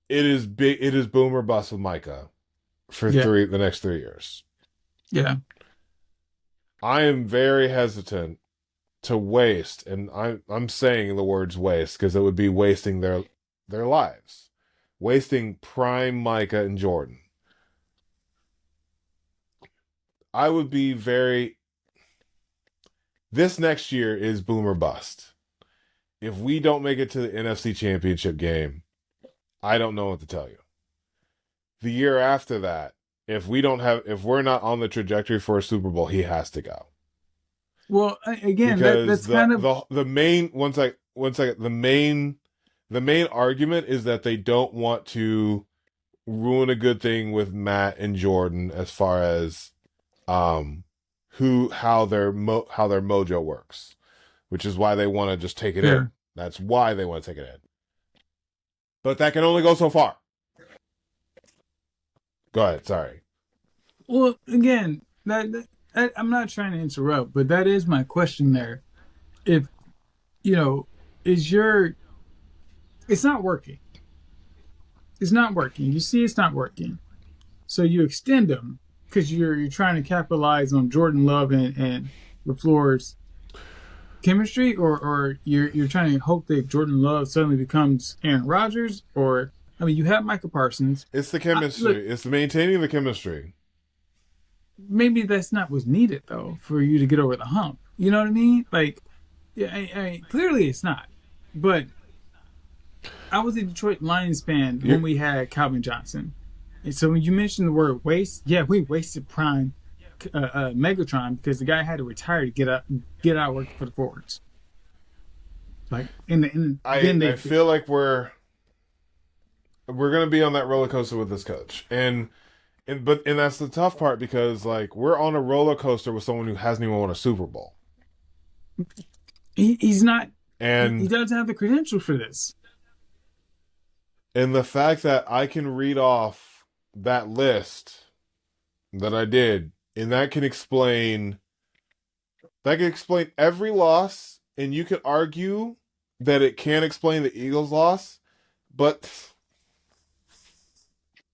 it is boom or bust with Micah for Yeah. the next 3 years. Yeah. I am very hesitant to waste, and I'm saying the words waste because it would be wasting their lives. Wasting prime Micah and Jordan. I would be very this next year is boom or bust. If we don't make it to the NFC Championship game, I don't know what to tell you. The year after that, if we're not on the trajectory for a Super Bowl, he has to go. Well, again, Because that's kind of the main one second the main argument is that they don't want to ruin a good thing with Matt and Jordan as far as how their mojo works, which is why they want to just take it in. fair. That's why they want to take it in. But that can only go so far. Go ahead. Sorry. Well, again, I'm not trying to interrupt, but that is my question there. If you know, is your it's not working. It's not working. You see, it's not working. So you extend them because you're trying to capitalize on Jordan Love and LaFleur's chemistry, or you're trying to hope that Jordan Love suddenly becomes Aaron Rodgers, or I mean, you have Michael Parsons. It's the Look, chemistry. It's maintaining the chemistry. maybe that's not what's needed though for you to get over the hump. You know what I mean? Like, yeah, clearly it's not. But I was a Detroit Lions fan You're, when we had Calvin Johnson, and so when you mentioned the word waste, yeah, we wasted prime Megatron because the guy had to retire to get out working for the forwards. Like, and then I feel like we're gonna be on that roller coaster with this coach, and that's the tough part because like we're on a roller coaster with someone who hasn't even won a Super Bowl, he's not. He and doesn't have the credentials for this. the fact that I can read off that list that I did, and that can explain every loss, and you could argue that it can't explain the Eagles' loss, but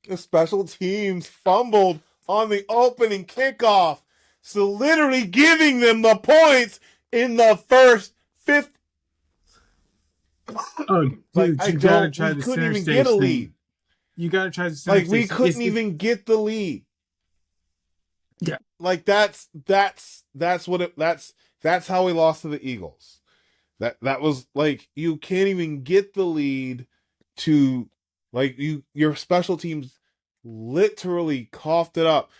the special teams fumbled on the opening kickoff, so literally giving them the points in the first fifth. Oh, Like dude, you gotta try we the couldn't center even get stage a thing. lead. You gotta try the center Like we stage. couldn't even get the lead. Yeah, Like that's how we lost to the Eagles. That was like you can't even get the lead to like your special teams literally coughed it up.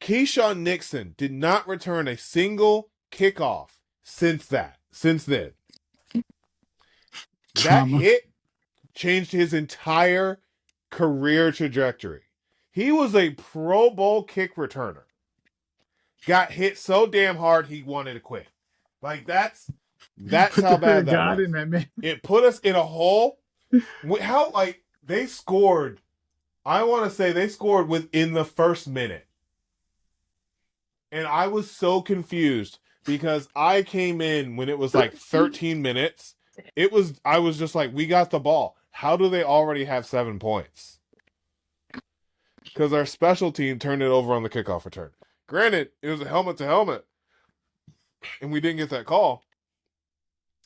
Keyshawn Nixon did not return a single kickoff since then. That trauma. hit changed his entire career trajectory. He was a Pro Bowl kick returner. Got hit so damn hard he wanted to quit. Like that's Put how the fear bad of that God was. in that man. It put us in a hole. How like they scored? I want to say they scored within the first minute, and I was so confused because I came in when it was like 13 minutes. I was just like, we got the ball. How do they already have 7 points? Because our special team turned it over on the kickoff return. Granted, it was a helmet to helmet, and we didn't get that call.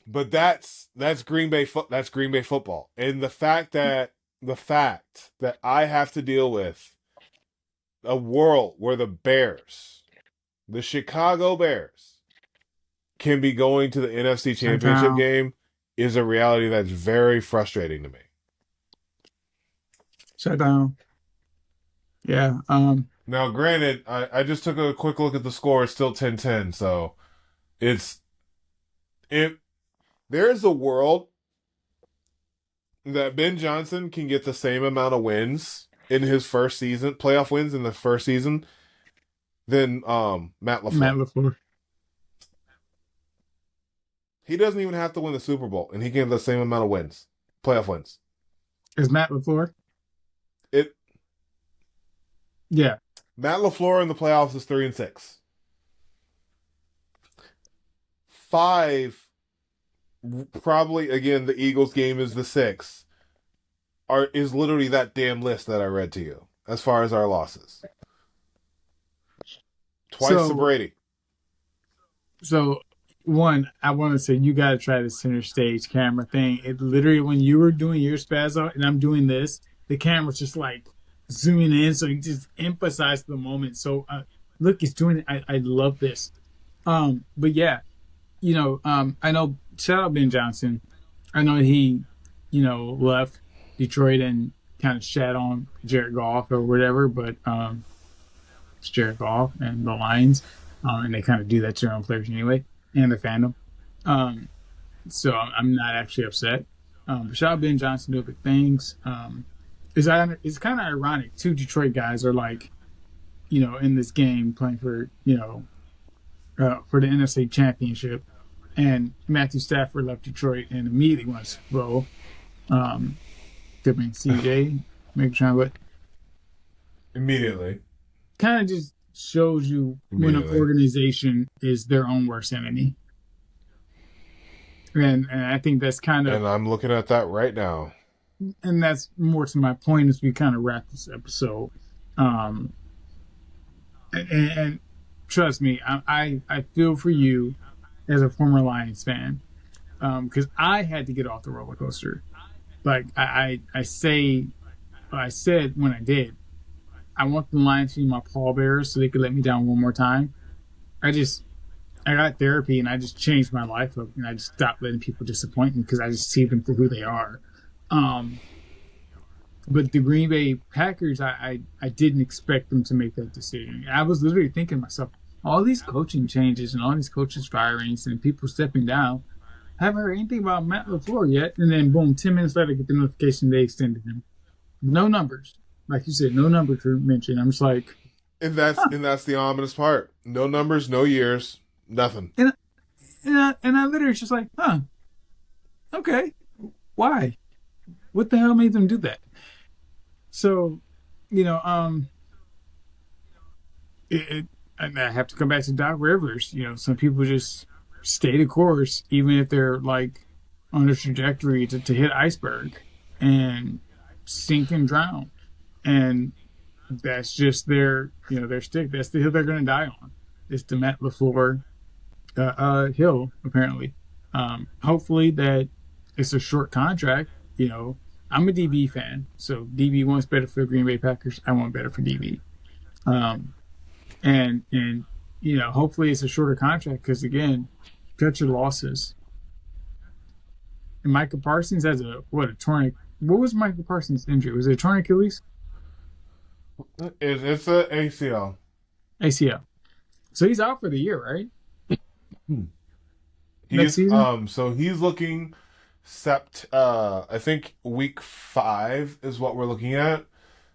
But that's Green Bay football, and the fact that I have to deal with a world where the Chicago Bears, can be going to the NFC Shut Championship down. game is a reality that's very frustrating to me. Shut down. Yeah. Now, granted, I just took a quick look at the score. It's still 10-10, so it's it. There's a world that Ben Johnson can get the same amount of wins in his first season, playoff wins in the first season, than Matt Matt LaFleur. LaFleur. He doesn't even have to win the Super Bowl, and he can get the same amount of wins, playoff wins. Is Matt LaFleur? It Yeah. Matt LaFleur in the playoffs is 3-6. Five, probably again. The Eagles game is the six. Is literally that damn list that I read to you as far as our losses. Twice to So Brady. so one, I want to say you got to try the center stage camera thing. It literally when you were doing your spaz out and I'm doing this, the camera's just like zooming in, so you just emphasize the moment. So look, it's doing it. I love this. But yeah, I know. Shout out Ben Johnson. I know he, left Detroit and kind of shat on Jared Goff or whatever, but it's Jared Goff and the Lions, and they kind of do that to their own players anyway, and the fandom. Um, so I'm not actually upset. But shout out Ben Johnson doing big things. It's kind of ironic. Two Detroit guys are like, in this game playing for for the NFC Championship, and Matthew Stafford left Detroit and immediately won a Super Bowl. Um, Good man, CJ, Megatron, but Immediately. kind of just shows you when an Immediately. organization is their own worst enemy. And I think that's kind of, And I'm looking at that right now. and that's more to my point as we kind of wrap this episode. Um, and trust me, I feel for you as a former Lions fan, because I had to get off the roller coaster. Like I said when I did, I want the Lions to be my pallbearers so they could let me down one more time. I just I got therapy and I just changed my life up and I just stopped letting people disappoint me because I just see them for who they are. Um, but the Green Bay Packers, I didn't expect them to make that decision. I was literally thinking to myself, all these coaching changes and all these coaches firings and people stepping down. I haven't heard anything about Matt LaFleur yet. And then boom, 10 minutes later, I get the notification they extended him. No numbers, like you said, no numbers were mentioned. I'm just like, huh. And that's the ominous part. No numbers, no years, nothing. And I literally just like, huh, okay, why? What the hell made them do that? So, you know, and I have to come back to Doc Rivers. Some people just stay the course, even if they're like on a trajectory to hit iceberg and sink and drown. And that's just their stick. That's the hill they're going to die on. It's the Matt LaFleur hill, apparently. Hopefully that it's a short contract. I'm a DB fan, so DB wants better for the Green Bay Packers. I want better for DB. Um, and hopefully it's a shorter contract because again, cut your losses. And Micah Parsons has a torn. What was Micah Parsons' injury? Was it a torn Achilles? It's a ACL. ACL. So he's out for the year, right? Hmm. Next season. He's looking I think week 5 is what we're looking at.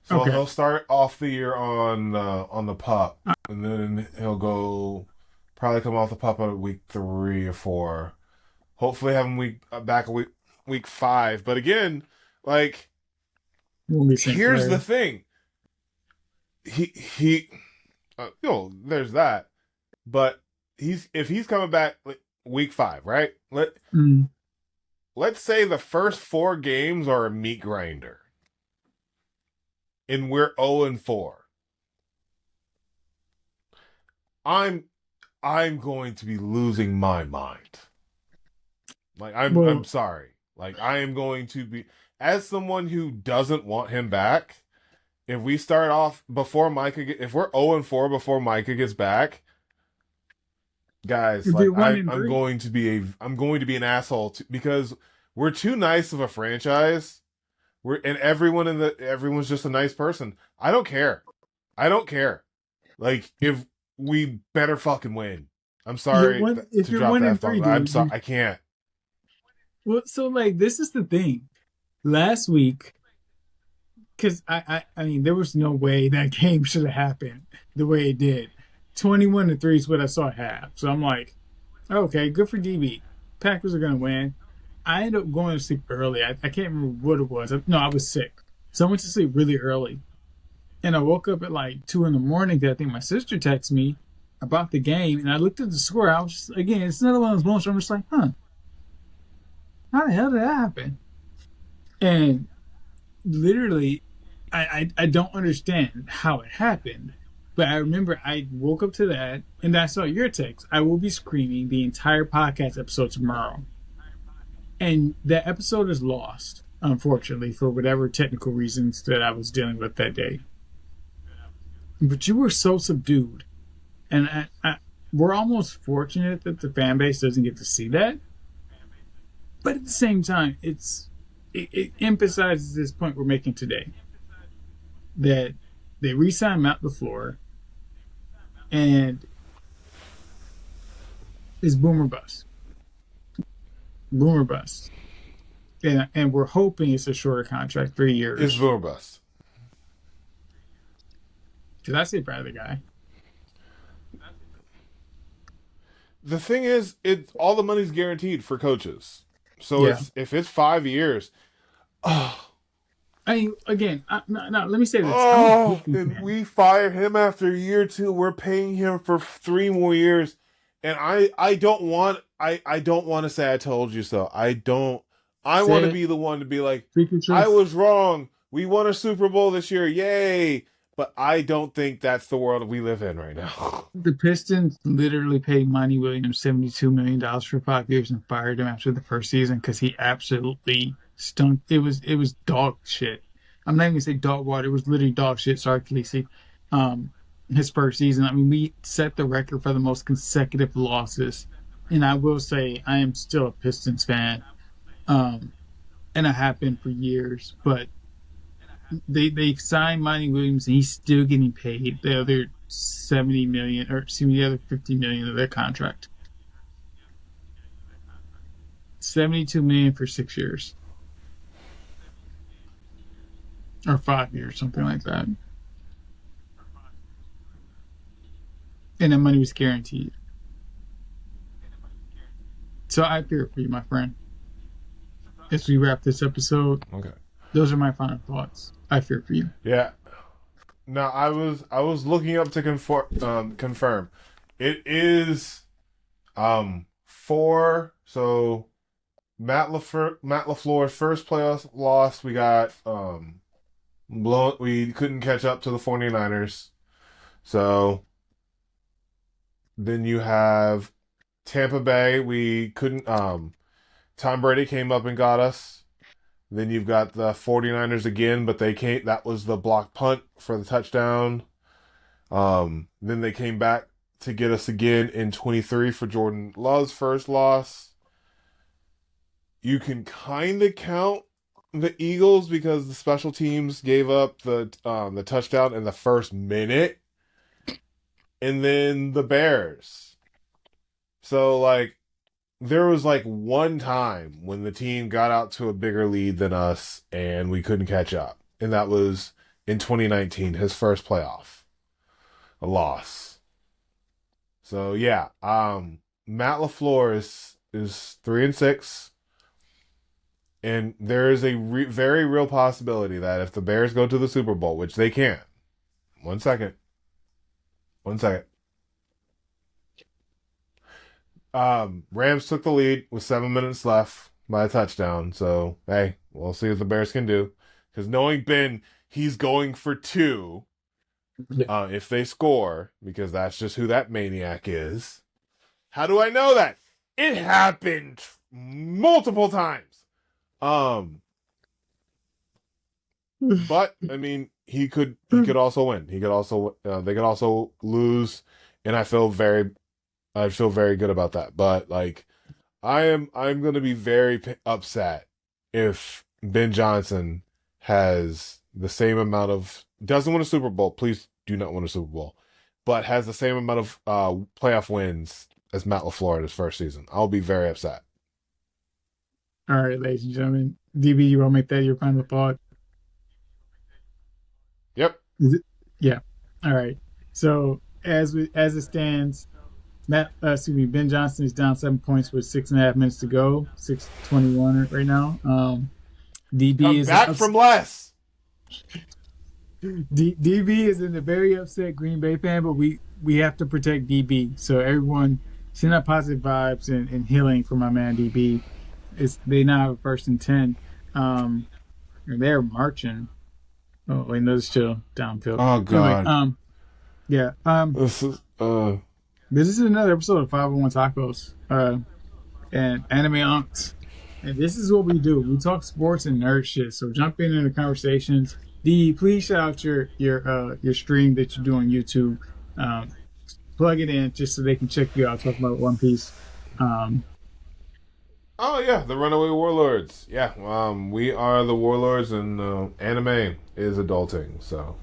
So Okay. he'll start off the year on the pup, and then he'll go probably come off the pup at week 3 or 4. Hopefully have him back a week 5. But again, like Won't be same here's the player. thing. He there's that. But if he's coming back like, week 5, right? Mm. Let's say the first 4 games are a meat grinder, and we're 0-4. I'm I'm going to be losing my mind. Like I'm Well, sorry. Like I am going to be, as someone who doesn't want him back. If we start off before if we're 0-4 before Micah gets back, guys, if you're like one and I'm three, going to be an asshole because we're too nice of a franchise. Everyone's just a nice person. I don't care. I don't care. Like if we better fucking win. I'm you're sorry one. If to you're drop one the and F three, bomb. I'm dude. sorry. I can't. Well, so like this is the thing. last week, because I mean, there was no way that game should have happened the way it did. 21-3 is what I saw at half. So I'm like, okay, good for DB. Packers are gonna win. I ended up going to sleep early. I can't remember what it was. No, I was sick. So I went to sleep really early. And I woke up at like 2 in the morning because I think my sister texted me about the game. And I looked at the score. I was just, again, it's another one of those moments where I'm just like, huh, how the hell did that happen? And literally, I don't understand how it happened. But I remember I woke up to that and I saw your text. I will be screaming the entire podcast episode tomorrow. And that episode is lost, unfortunately, for whatever technical reasons that I was dealing with that day. But you were so subdued. And we're almost fortunate that the fan base doesn't get to see that. But at the same time, it emphasizes this point we're making today that they re-signed Matt LaFleur and it's boomer bust. Boomer bust. And we're hoping it's a shorter contract, It's 3 years. boomer bust. Because I say proud of the guy. The thing is, it all the money's guaranteed for coaches. So Yeah. it's if it's 5 years, oh, I mean, again, no, let me say this. I'm a oh, Houston and fan. we fire him after year two. We're paying him for 3 more years, and I don't want to say I told you so. I don't. I want to Said, be the one to be like, speak your I truth. was wrong. We won a Super Bowl this year, yay! But I don't think that's the world we live in right now. The Pistons literally paid Monty Williams $72 million for 5 years and fired him after the first season because he absolutely stunk. It was dog shit. I'm not even gonna say dog water. It was literally dog shit. Sorry, Khaleesi. Um, his first season. I mean, we set the record for the most consecutive losses, and I will say I am still a Pistons fan. Um, and I have been for years, but they signed Monty Williams and he's still getting paid the other 70 million or excuse me, the other 50 million of their contract. 72 million for 6 years or 5 years, something like that. And the money was guaranteed. So I fear for you, my friend. As we wrap this episode, Okay. those are my final thoughts. I fear for you. Yeah. No, I was looking up to confirm. It is 4. So Matt LaFleur's first playoff loss, we got blown. We couldn't catch up to the 49ers. So then you have Tampa Bay. We couldn't. Tom Brady came up and got us. Then you've got the 49ers again, but they came. That was the block punt for the touchdown. Then they came back to get us again in 23 for Jordan Love's first loss. You can kind of count the Eagles because the special teams gave up the touchdown in the first minute, and then the Bears. So like there was like one time when the team got out to a bigger lead than us and we couldn't catch up, and that was in 2019, his first playoff, a loss. So yeah, Matt LaFleur is 3-6. And there is a very real possibility that if the Bears go to the Super Bowl, which they can, one second, one second. Rams took the lead with 7 minutes left by a touchdown. So hey, we'll see what the Bears can do. Because knowing Ben, he's going for 2 if they score, because that's just who that maniac is. How do I know that? It happened multiple times. But I mean, he could also win. He could also they could also lose, and I feel very good about that. But like, I'm going to be very upset if Ben Johnson has the same amount of doesn't win a Super Bowl. Please do not win a Super Bowl, but has the same amount of playoff wins as Matt LaFleur in his first season. I'll be very upset. All right, ladies and gentlemen. DB, you want to make that your final thought? Yep. Is it? Yeah. All right. So as it stands, Ben Johnson is down 7 points with 6.5 minutes to go. 6:21 right now. DB Come is in back from less. DB is in a very upset Green Bay fan, but we have to protect DB. So everyone send out positive vibes and healing for my man DB. They now have a 1st and 10. And they're marching. Oh wait, no, it's still downfield. Oh Anyway, God. yeah. This is This is another episode of 501 Tacos and Anime Unks. And this is what we do. We talk sports and nerd shit. So jump in the conversations. D, please shout out your stream that you do on YouTube. Um, Plug it in just so they can check you out. Talk about One Piece. Um, Oh yeah, the Runaway Warlords. Yeah, we are the warlords, and anime is adulting. So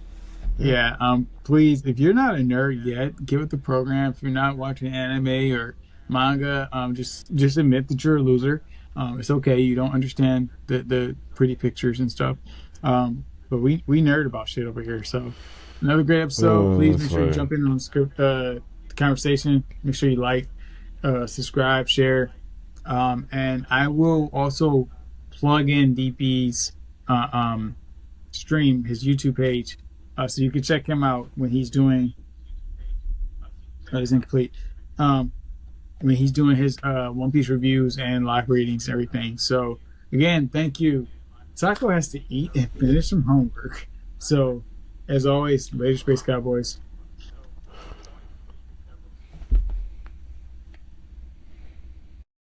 yeah. yeah. Please, if you're not a nerd yet, give it the program. If you're not watching anime or manga, just admit that you're a loser. It's okay. You don't understand the pretty pictures and stuff. But we nerd about shit over here. So another great episode. Please make That's sure you right. jump in on the conversation. Make sure you like, subscribe, share. And I will also plug in DP's uh, um, stream, his YouTube page, so you can check him out when he's doing. It's incomplete. Um, when he's doing his One Piece reviews and live readings and everything. So again, thank you. Taco has to eat and finish some homework. So as always, later, Space Cowboys.